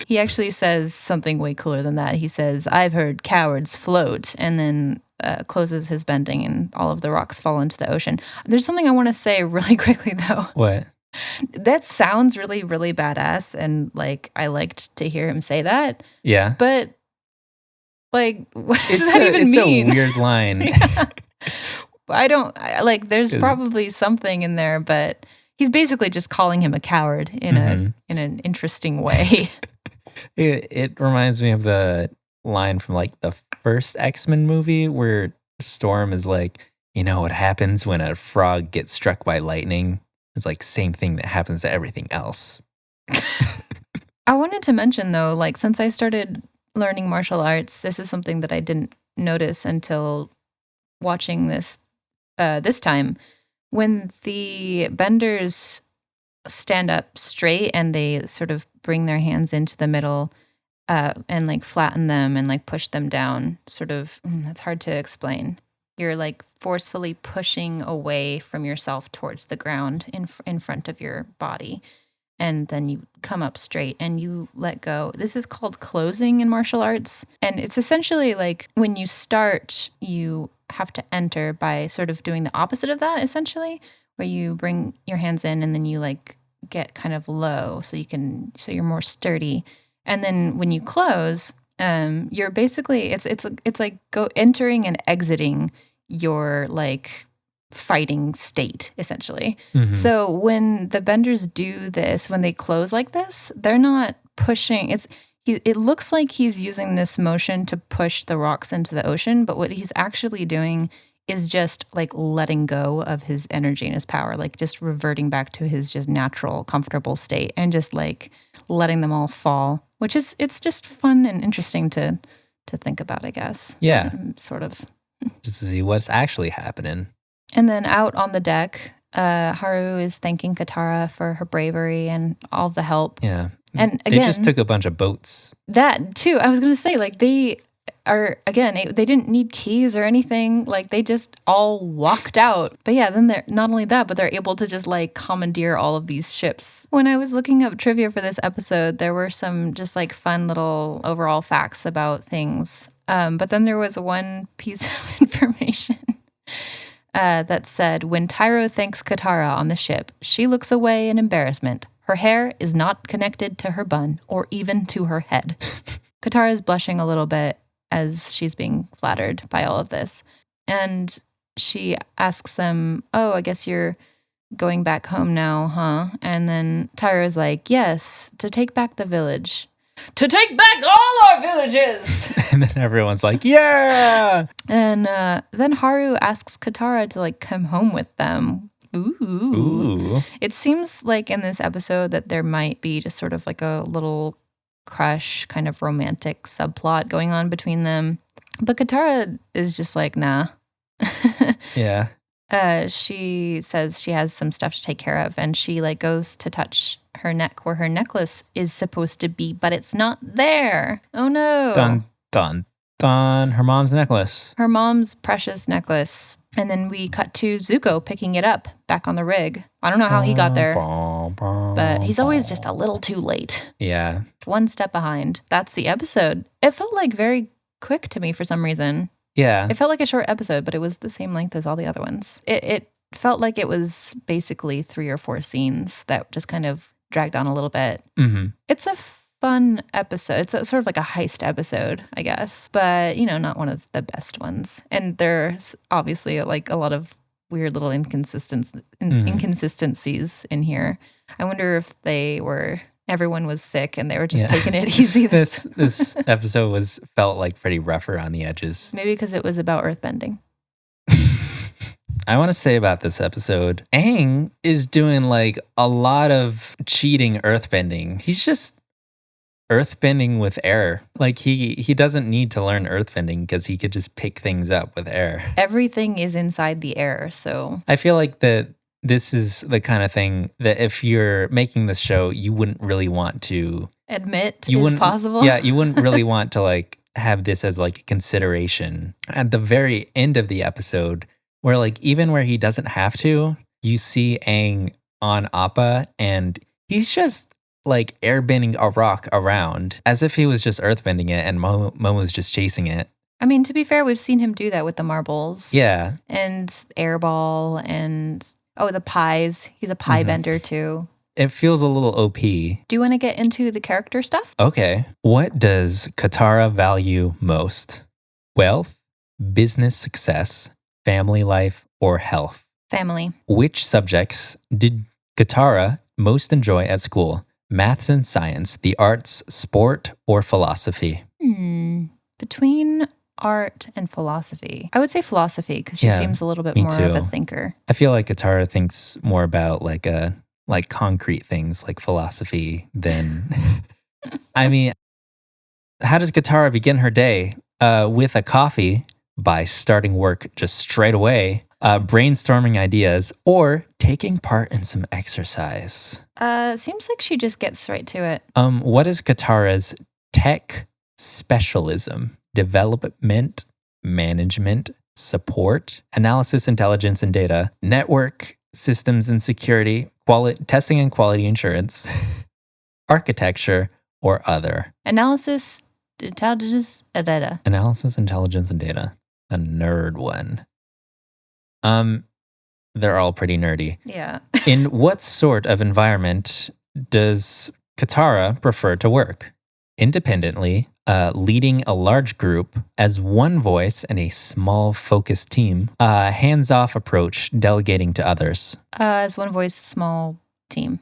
he actually says something way cooler than that. He says, "I've heard cowards float," and then closes his bending and all of the rocks fall into the ocean. There's something I want to say really quickly though. What? That sounds really, really badass, and like I liked to hear him say that. Yeah. But like, what does that even mean? It's a weird line. Yeah. There's probably something in there, but he's basically just calling him a coward in an interesting way. It reminds me of the line from like the first X-Men movie where Storm is like, "You know what happens when a frog gets struck by lightning? It's like same thing that happens to everything else." I wanted to mention though, like since I started learning martial arts, this is something that I didn't notice until watching this time. When the benders stand up straight and they sort of bring their hands into the middle and like flatten them and like push them down, sort of, that's hard to explain. You're like forcefully pushing away from yourself towards the ground in front of your body. And then you come up straight and you let go. This is called closing in martial arts. And it's essentially like when you start, you have to enter by sort of doing the opposite of that, essentially, where you bring your hands in and then you like get kind of low so you're more sturdy. And then when you close, you're basically, it's like entering and exiting your like fighting state, essentially. Mm-hmm. So when the benders do this, when they close like this, they're not pushing. It looks like he's using this motion to push the rocks into the ocean, but what he's actually doing is just like letting go of his energy and his power, like just reverting back to his just natural, comfortable state and just like letting them all fall, which is, it's just fun and interesting to think about, I guess. Yeah. Sort of. Just to see what's actually happening. And then out on the deck, Haru is thanking Katara for her bravery and all the help. Yeah. And again, they just took a bunch of boats. That too. I was going to say, like, they are, again, they didn't need keys or anything. Like, they just all walked out. But yeah, then they're not only that, but they're able to just like commandeer all of these ships. When I was looking up trivia for this episode, there were some just like fun little overall facts about things. But then there was one piece of information that said, when Tyro thanks Katara on the ship, she looks away in embarrassment. Her hair is not connected to her bun or even to her head. Katara is blushing a little bit as she's being flattered by all of this. And she asks them, "Oh, I guess you're going back home now, huh?" And then Tyro is like, "Yes, to take back the village. To take back all our villages!" And then everyone's like, "Yeah!" And then Haru asks Katara to like come home with them. Ooh. It seems like in this episode that there might be just sort of like a little crush, kind of romantic subplot going on between them. But Katara is just like, nah. Yeah. She says she has some stuff to take care of, and she like goes to touch her neck where her necklace is supposed to be, but it's not there. Oh no. Dun, dun, dun. Her mom's necklace. Her mom's precious necklace. And then we cut to Zuko picking it up back on the rig. I don't know how he got there, but he's always just a little too late. Yeah. One step behind. That's the episode. It felt like very quick to me for some reason. Yeah. It felt like a short episode, but it was the same length as all the other ones. It felt like it was basically 3 or 4 scenes that just kind of dragged on a little bit. Mm-hmm. It's a fun episode. It's sort of like a heist episode, I guess, but not one of the best ones. And there's obviously like a lot of weird little inconsistencies in here. I wonder if everyone was sick and they were just taking it easy. This episode felt like pretty rougher on the edges. Maybe because it was about earthbending. I want to say about this episode, Aang is doing like a lot of cheating earthbending. He's just earthbending with air. Like he doesn't need to learn earthbending because he could just pick things up with air. Everything is inside the air, so I feel like that this is the kind of thing that if you're making this show, you wouldn't really want to admit you is wouldn't, possible. Yeah, you wouldn't really want to like have this as like a consideration at the very end of the episode, where like even where he doesn't have to, you see Aang on Appa and he's just like airbending a rock around as if he was just earthbending it and Momo's just chasing it. I mean, to be fair, we've seen him do that with the marbles. Yeah. And airball and the pies. He's a pie bender too. It feels a little OP. Do you want to get into the character stuff? Okay. What does Katara value most? Wealth, business success, family life, or health? Family. Which subjects did Katara most enjoy at school? Maths and science, the arts, sport, or philosophy? Between art and philosophy. I would say philosophy because she seems a little bit more of a thinker. I feel like Katara thinks more about like concrete things like philosophy than I mean, how does Katara begin her day? With a coffee, by starting work just straight away, brainstorming ideas, or taking part in some exercise. Seems like she just gets right to it. What is Katara's tech specialism? Development, management, support, analysis, intelligence, and data, network, systems and security, testing and quality assurance, architecture, or other. Analysis, intelligence, and data. Analysis, intelligence, and data. A nerd one. They're all pretty nerdy. Yeah. In what sort of environment does Katara prefer to work? Independently, leading a large group as one voice and a small focused team, hands-off approach, delegating to others. As one voice, small team.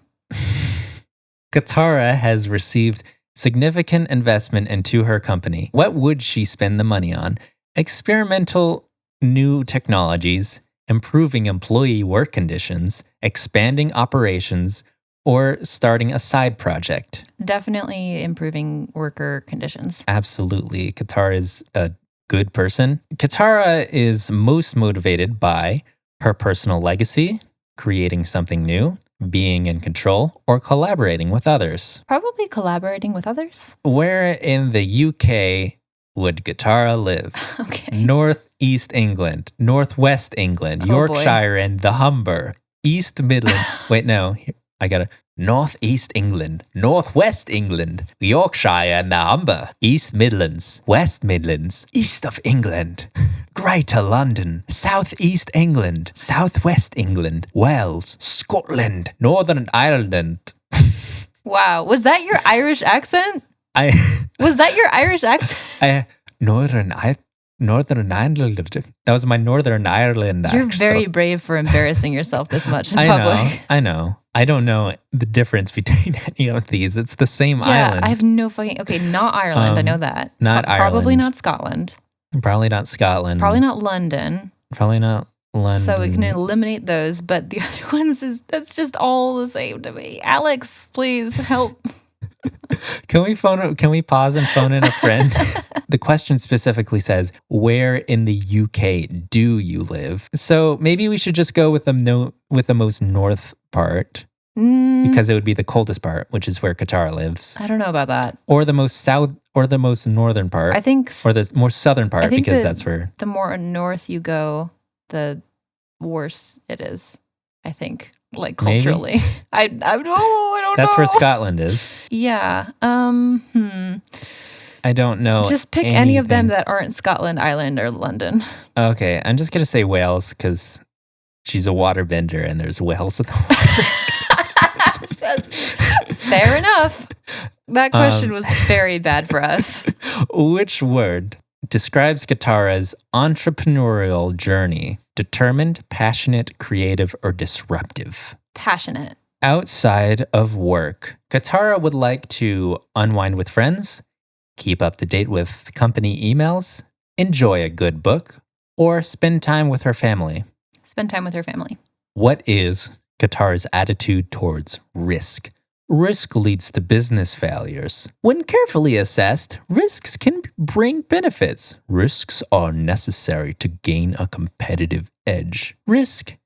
Katara has received significant investment into her company. What would she spend the money on? Experimental new technologies, improving employee work conditions, expanding operations, or starting a side project? Definitely improving worker conditions. Absolutely. Katara is a good person. Katara is most motivated by her personal legacy, creating something new, being in control, or collaborating with others. Probably collaborating with others. Where in the UK would Katara live? Okay. Northeast England, Northwest England, Yorkshire and the Humber, East Midland. Wait, no. I got to Northeast England, Northwest England, Yorkshire and the Humber, East Midlands, West Midlands, East of England, Greater London, Southeast England, Southwest England, Wales, Scotland, Northern Ireland. Wow, was that your Irish accent? Was that your Irish accent? Northern Ireland. That was my Northern Ireland accent. You're very brave for embarrassing yourself this much in public. I know. I don't know the difference between any of these. It's the same island. Yeah, I have no fucking... Okay, not Ireland. I know that. Not Ireland. Probably not Scotland. Probably not Scotland. Probably not London. Probably not London. So we can eliminate those, but the other ones that's just all the same to me. Alex, please help. Can we pause and phone in a friend? The question specifically says, where in the UK do you live? So maybe we should just go with the most north part, because it would be the coldest part, which is where Katara lives. I don't know about that. Or the most south, or the most northern part. I think, or the more southern part, because that's where. The more north you go, the worse it is. I think, like culturally. Maybe? I don't know. That's where Scotland is. Yeah. I don't know. Just pick any of them that aren't Scotland, Ireland, or London. Okay, I'm just gonna say Wales because she's a waterbender and there's whales in the water. Fair enough. That question was very bad for us. Which word describes Katara's entrepreneurial journey? Determined, passionate, creative, or disruptive? Passionate. Outside of work, Katara would like to unwind with friends, keep up to date with company emails, enjoy a good book, or spend time with her family. Spend time with her family. What is Katara's attitude towards risk? Risk leads to business failures. When carefully assessed, risks can bring benefits. Risks are necessary to gain a competitive edge. Risk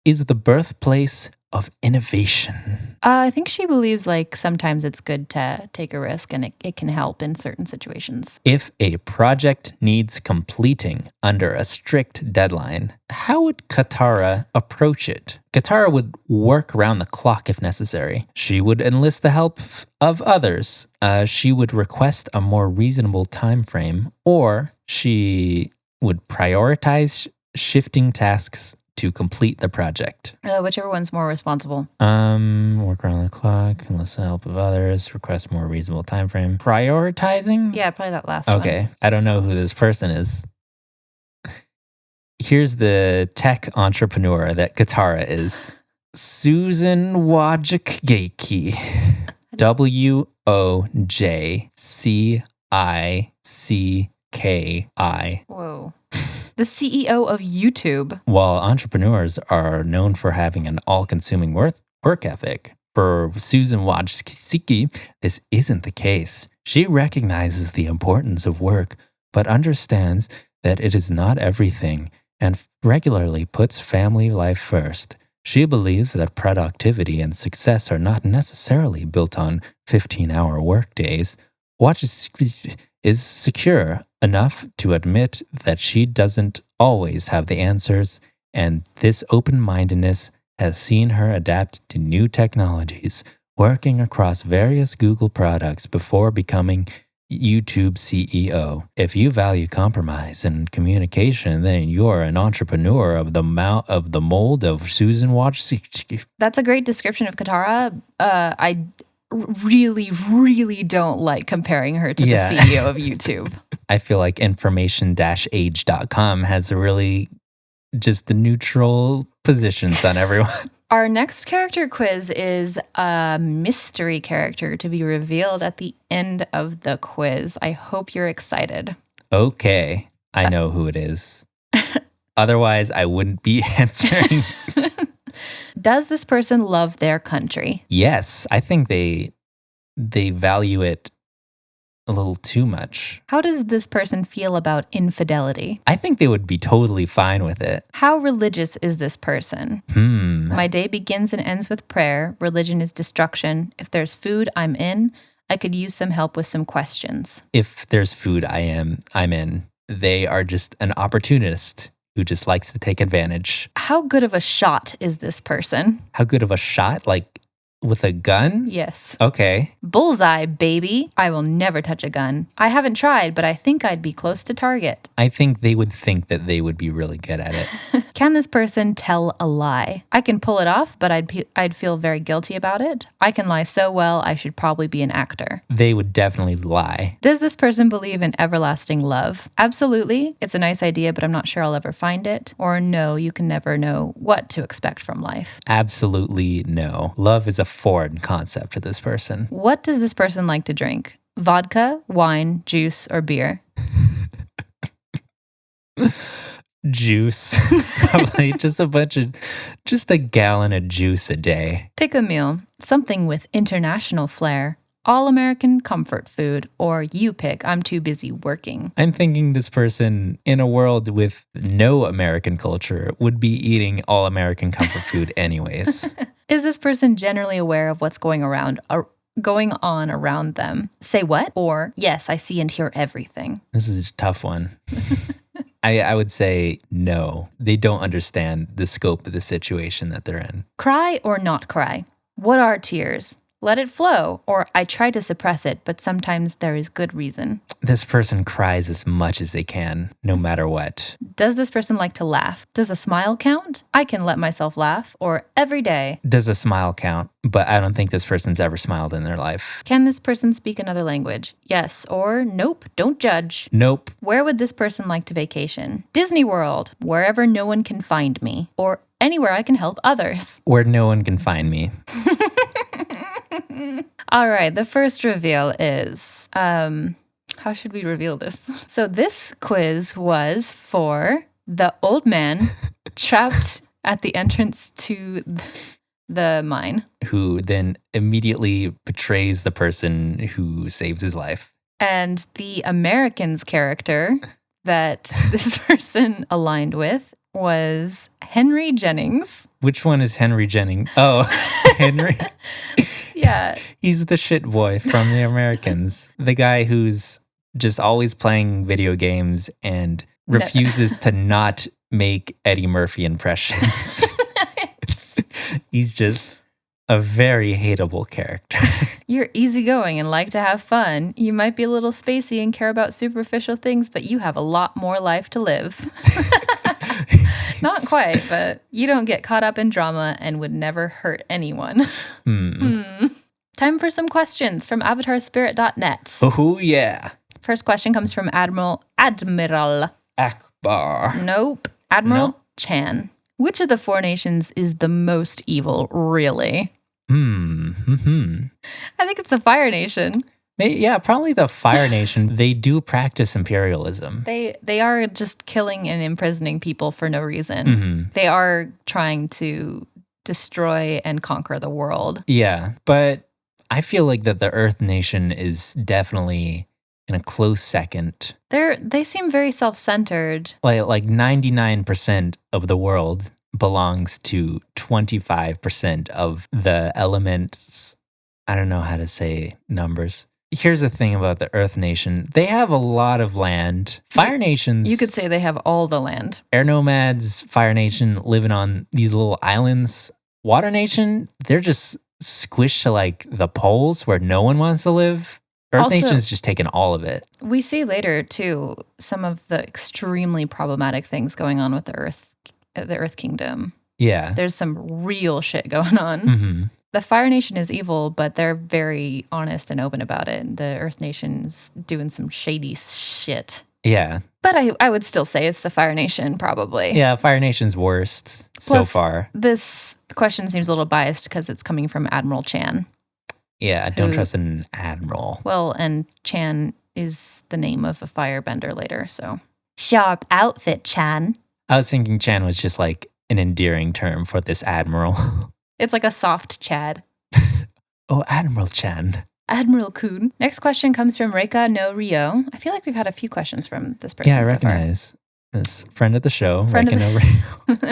is the birthplace of innovation? I think she believes like sometimes it's good to take a risk and it can help in certain situations. If a project needs completing under a strict deadline, how would Katara approach it? Katara would work around the clock if necessary. She would enlist the help of others. She would request a more reasonable time frame, or she would prioritize shifting tasks to complete the project. Whichever one's more responsible. Work around the clock, enlist the help of others, request more reasonable time frame. Prioritizing? Yeah, probably that last one. Okay, I don't know who this person is. Here's the tech entrepreneur that Katara is. Susan Wojcicki. Wojcicki. Whoa. The CEO of YouTube. While entrepreneurs are known for having an all-consuming work ethic, for Susan Wojcicki, this isn't the case. She recognizes the importance of work, but understands that it is not everything and regularly puts family life first. She believes that productivity and success are not necessarily built on 15-hour workdays. Wojcicki is secure enough to admit that she doesn't always have the answers, and this open-mindedness has seen her adapt to new technologies, working across various Google products before becoming YouTube CEO. If you value compromise and communication, then you're an entrepreneur of the mold of Susan Wojcicki. That's a great description of Katara. I really don't like comparing her to the CEO of YouTube. I feel like information-age.com has a really just the neutral positions on everyone. Our next character quiz is a mystery character to be revealed at the end of the quiz. I hope you're excited. Okay, I know who it is. Otherwise, I wouldn't be answering. Does this person love their country? Yes, I think they value it a little too much. How does this person feel about infidelity? I think they would be totally fine with it. How religious is this person? My day begins and ends with prayer. Religion is destruction. If there's food, I'm in. I could use some help with some questions. If there's food, I'm in. They are just an opportunist who just likes to take advantage. How good of a shot is this person? How good of a shot? Like with a gun? Yes. Okay. Bullseye, baby. I will never touch a gun. I haven't tried, but I think I'd be close to target. I think they would think that they would be really good at it. Can this person tell a lie? I can pull it off, but I'd feel very guilty about it. I can lie so well, I should probably be an actor. They would definitely lie. Does this person believe in everlasting love? Absolutely. It's a nice idea, but I'm not sure I'll ever find it. Or no, you can never know what to expect from life. Absolutely no. Love is a foreign concept to this person. What does this person like to drink? Vodka, wine, juice, or beer? Juice. Probably just a gallon of juice a day. Pick a meal. Something with international flair. All-American comfort food, or you pick, I'm too busy working. I'm thinking this person in a world with no American culture would be eating all-American comfort food anyways. Is this person generally aware of what's going on around them? Say what? Or, yes, I see and hear everything. This is a tough one. I would say no. They don't understand the scope of the situation that they're in. Cry or not cry? What are tears? Let it flow, or I try to suppress it, but sometimes there is good reason. This person cries as much as they can, no matter what. Does this person like to laugh? Does a smile count? I can let myself laugh, or every day. Does a smile count? But I don't think this person's ever smiled in their life. Can this person speak another language? Yes, or nope, don't judge. Nope. Where would this person like to vacation? Disney World, wherever no one can find me, or anywhere I can help others. Where no one can find me. All right, the first reveal is, how should we reveal this? So this quiz was for the old man trapped at the entrance to the mine. Who then immediately betrays the person who saves his life. And the American's character that this person aligned with was Henry Jennings. Which one is Henry Jennings? Oh, Henry. Yeah. He's the shit boy from The Americans. The guy who's just always playing video games and refuses to not make Eddie Murphy impressions. He's just a very hateable character. You're easygoing and like to have fun. You might be a little spacey and care about superficial things, but you have a lot more life to live. Not quite, but you don't get caught up in drama and would never hurt anyone. Time for some questions from avatarspirit.net. Oh, yeah. First question comes from Admiral Akbar. Nope. Admiral Chan. Which of the four nations is the most evil, really? I think it's the Fire Nation. Yeah, probably the Fire Nation. They do practice imperialism. They are just killing and imprisoning people for no reason. They are trying to destroy and conquer the world. Yeah, but I feel like that the Earth Nation is definitely in a close second. They seem very self-centered. Like 99% of the world belongs to 25% of the elements. I don't know how to say numbers. Here's the thing about the Earth Nation. They have a lot of land. Fire Nations... You could say they have all the land. Air Nomads, Fire Nation, living on these little islands. Water Nation, they're just squished to like the poles where no one wants to live. Earth Nation's just taken all of it. We see later, too, some of the extremely problematic things going on with the Earth Kingdom. Yeah. There's some real shit going on. The Fire Nation is evil, but they're very honest and open about it. The Earth Nation's doing some shady shit. Yeah. But I would still say it's the Fire Nation, probably. Yeah, Fire Nation's worst so far. This question seems a little biased because it's coming from Admiral Chan. Yeah, don't trust an admiral. Well, and Chan is the name of a firebender later, so. Sharp outfit, Chan. I was thinking Chan was just like an endearing term for this admiral. It's like a soft Chad. Oh, Admiral Chan. Admiral Kun. Next question comes from Reika no Rio. I feel like we've had a few questions from this person. Yeah, I recognize this friend of the show, Reika no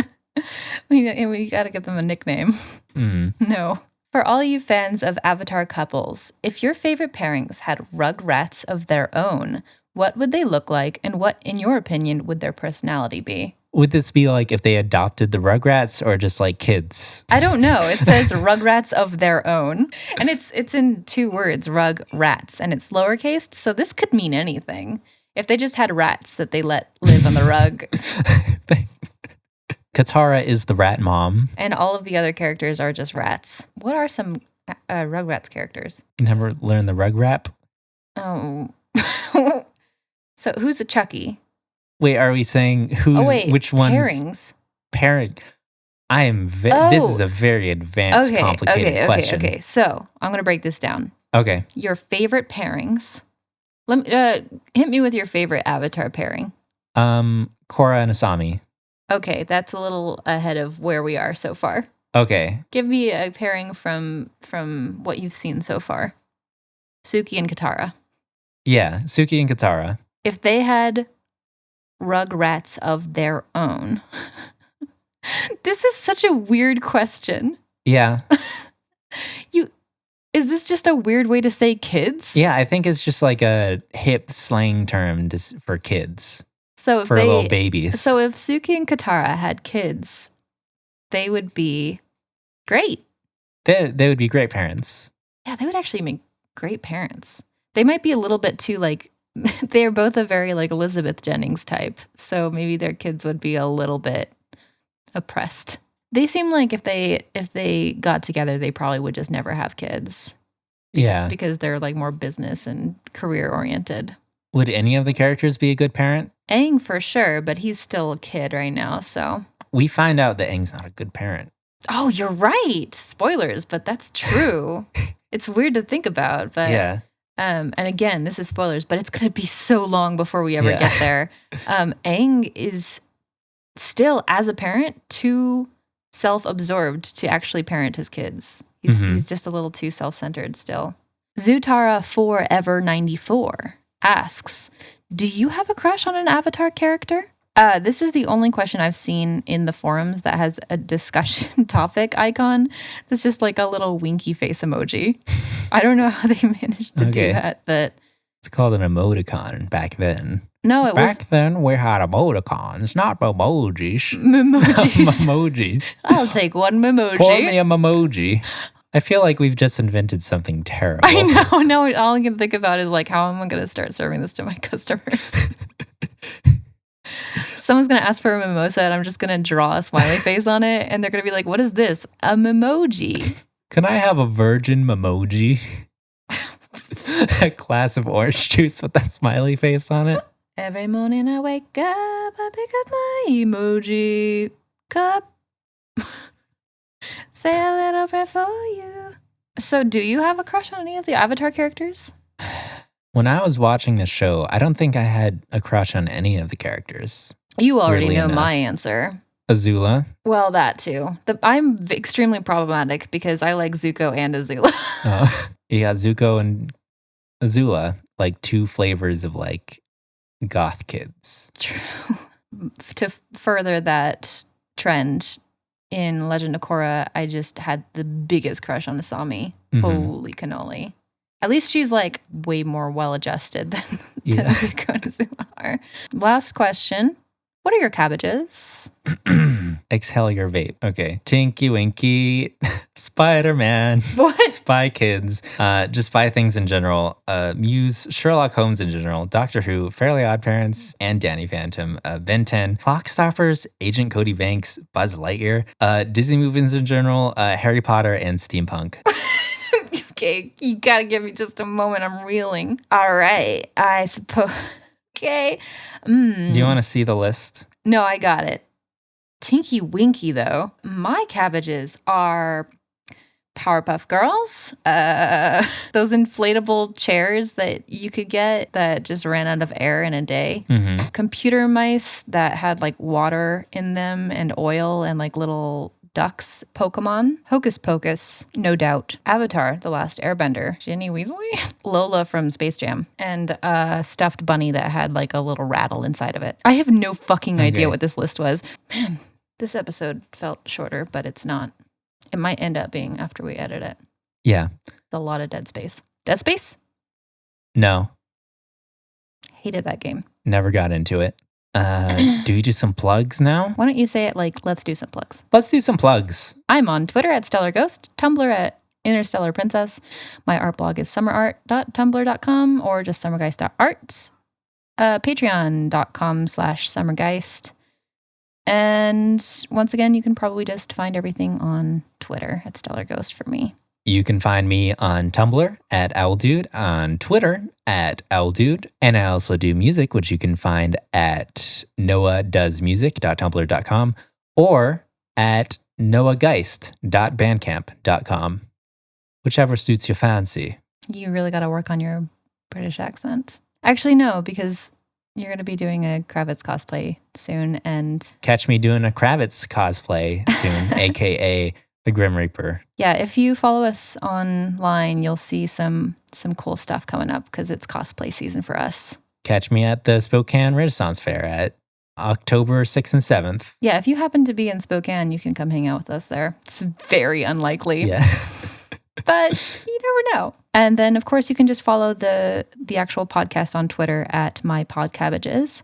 Rio. we got to give them a nickname. No. For all you fans of Avatar couples, if your favorite pairings had rugrats of their own, what would they look like and what, in your opinion, would their personality be? Would this be like if they adopted the rugrats or just like kids? I don't know. It says rugrats of their own. And it's in 2 words, rugrats, and it's lowercase, so this could mean anything. If they just had rats that they let live on the rug. Katara is the rat mom. And all of the other characters are just rats. What are some Rugrats characters? You never learned the rug rap? Oh. So who's a Chucky? Wait, are we saying which one's? Pairings. Pairing. I am this is a very advanced, complicated question. Okay. So I'm going to break this down. Okay. Your favorite pairings. Hit me with your favorite Avatar pairing. Korra and Asami. Okay, that's a little ahead of where we are so far. Okay. Give me a pairing from what you've seen so far. Suki and Katara. Yeah, Suki and Katara. If they had rugrats of their own. This is such a weird question. Yeah. Is this just a weird way to say kids? Yeah, I think it's just like a hip slang term for kids. So for little babies. So if Suki and Katara had kids, they would be great. They would be great parents. Yeah, they would actually make great parents. They might be a little bit too like, they're both a very like Elizabeth Jennings type. So maybe their kids would be a little bit oppressed. They seem like if they got together, they probably would just never have kids. Yeah. Because they're like more business and career oriented. Would any of the characters be a good parent? Aang for sure, but he's still a kid right now, so. We find out that Aang's not a good parent. Oh, you're right. Spoilers, but that's true. It's weird to think about, but. Yeah. And again, this is spoilers, but it's going to be so long before we ever get there. Aang is still, as a parent, too self-absorbed to actually parent his kids. He's just a little too self-centered still. Zutara Forever 94 asks, do you have a crush on an Avatar character? This is the only question I've seen in the forums that has a discussion topic icon. That's just like a little winky face emoji. I don't know how they managed to do that, but it's called an emoticon back then. No, it was... Back then, we had emoticons, not memojis. Memojis. Memoji. I'll take one memoji. Pour me a memoji. I feel like we've just invented something terrible. I know. Now all I can think about is like, how am I going to start serving this to my customers? Someone's going to ask for a mimosa and I'm just going to draw a smiley face on it. And they're going to be like, what is this? A memoji. Can I have a virgin memoji? A glass of orange juice with that smiley face on it? Every morning I wake up, I pick up my emoji cup. Say a little prayer for you. So do you have a crush on any of the Avatar characters? When I was watching the show, I don't think I had a crush on any of the characters. You already know my answer. Azula. Well, that too. I'm extremely problematic because I like Zuko and Azula. You got Zuko and Azula, like two flavors of like goth kids. True. To further that trend, in Legend of Korra, I just had the biggest crush on Asami. Mm-hmm. Holy cannoli. At least she's like way more well-adjusted than Zuko and Azula are. Last question. What are your cabbages? Exhale your vape. Okay. Tinky Winky, Spider-Man, what? Spy Kids, just spy things in general. Muse, Sherlock Holmes in general, Doctor Who, Fairly Odd Parents, and Danny Phantom, Ben 10, Clockstoppers, Agent Cody Banks, Buzz Lightyear, Disney movies in general, Harry Potter, and steampunk. Okay, you gotta give me just a moment. I'm reeling. All right, I suppose... Okay. Do you want to see the list? No, I got it. Tinky Winky, though. My cabbages are Powerpuff Girls. Those inflatable chairs that you could get that just ran out of air in a day. Mm-hmm. Computer mice that had like water in them and oil and like little ducks. Pokemon. Hocus Pocus, no doubt. Avatar, The Last Airbender. Ginny Weasley. Lola from Space Jam. And a stuffed bunny that had like a little rattle inside of it. I have no fucking idea what this list was. Man, this episode felt shorter, but it's not. It might end up being after we edit it. Yeah. A lot of Dead Space. Dead Space? No. Hated that game. Never got into it. Do we do some plugs now? Why don't you say it like, let's do some plugs. Let's do some plugs. I'm on Twitter at Stellar Ghost, Tumblr at Interstellar Princess. My art blog is summerart.tumblr.com or just summergeist.art. Patreon.com/summergeist. And once again, you can probably just find everything on Twitter at Stellar Ghost for me. You can find me on Tumblr at OwlDude, on Twitter at OwlDude, and I also do music, which you can find at noahdoesmusic.tumblr.com or at noahgeist.bandcamp.com, whichever suits your fancy. You really got to work on your British accent. Actually, no, because you're going to be doing a Kravitz cosplay soon, and... Catch me doing a Kravitz cosplay soon, a.k.a. the Grim Reaper. Yeah, if you follow us online, you'll see some cool stuff coming up because it's cosplay season for us. Catch me at the Spokane Renaissance Fair at October 6th and 7th. Yeah, if you happen to be in Spokane, you can come hang out with us there. It's very unlikely. Yeah. But you never know. And then, of course, you can just follow the actual podcast on Twitter at My Podcabbages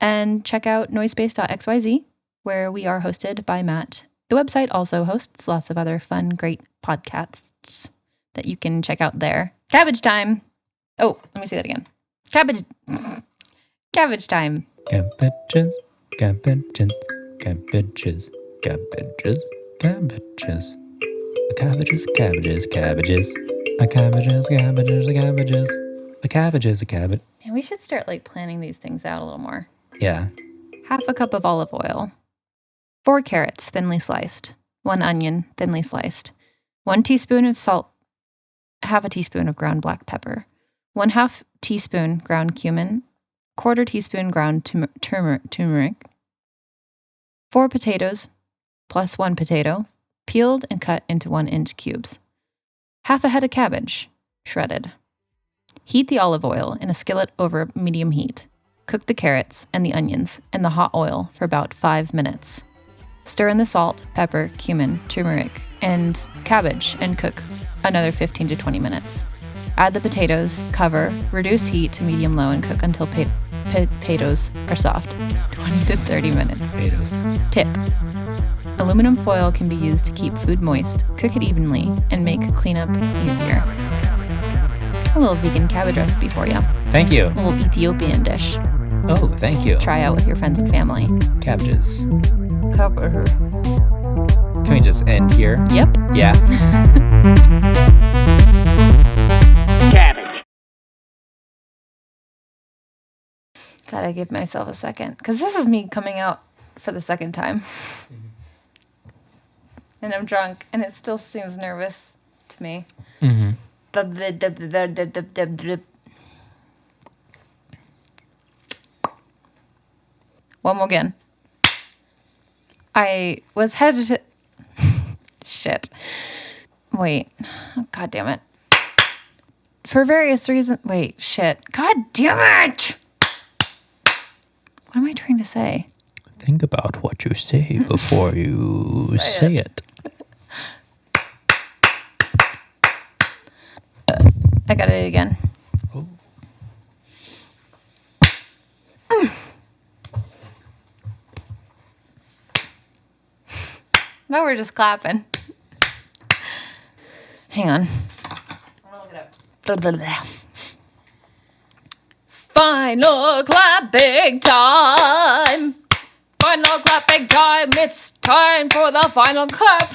and check out noisepace.xyz, where we are hosted by Matt. The website also hosts lots of other fun, great podcasts that you can check out there. Cabbage time. Oh, let me say that again. Cabbage time. Cabbages, cabbages, cabbages, cabbages, cabbages. Cabbages, cabbages, cabbages. Cabbages, cabbages, cabbages. Cabbages, a cabbage. And we should start like planning these things out a little more. Yeah. 1/2 cup of olive oil. 4 carrots, thinly sliced. 1 onion, thinly sliced. 1 teaspoon of salt. 1/2 teaspoon of ground black pepper. 1/2 teaspoon ground cumin. 1/4 teaspoon ground turmeric. 4 potatoes, plus 1 potato, peeled and cut into 1-inch cubes. 1/2 head of cabbage, shredded. Heat the olive oil in a skillet over medium heat. Cook the carrots and the onions in the hot oil for about 5 minutes. Stir in the salt, pepper, cumin, turmeric, and cabbage and cook another 15 to 20 minutes. Add the potatoes, cover, reduce heat to medium-low, and cook until potatoes are soft. 20 to 30 minutes. Potatoes. Tip. Aluminum foil can be used to keep food moist, cook it evenly, and make cleanup easier. A little vegan cabbage recipe for you. Thank you. A little Ethiopian dish. Oh, thank you. Try out with your friends and family. Cabbages. Cabbage. Can we just end here? Yep. Yeah. Cabbage. Gotta give myself a second. Because this is me coming out for the second time. And I'm drunk. And it still seems nervous to me. Mm-hmm. One more again. I was hesitant. Shit. Wait. God damn it. For various reasons. Wait. Shit. God damn it. What am I trying to say? Think about what you say before you say it. I got it again. Oh. Now we're just clapping. Hang on. I'm gonna look it up. Blah, blah, blah. Final clapping time. Final clapping time. It's time for the final clap.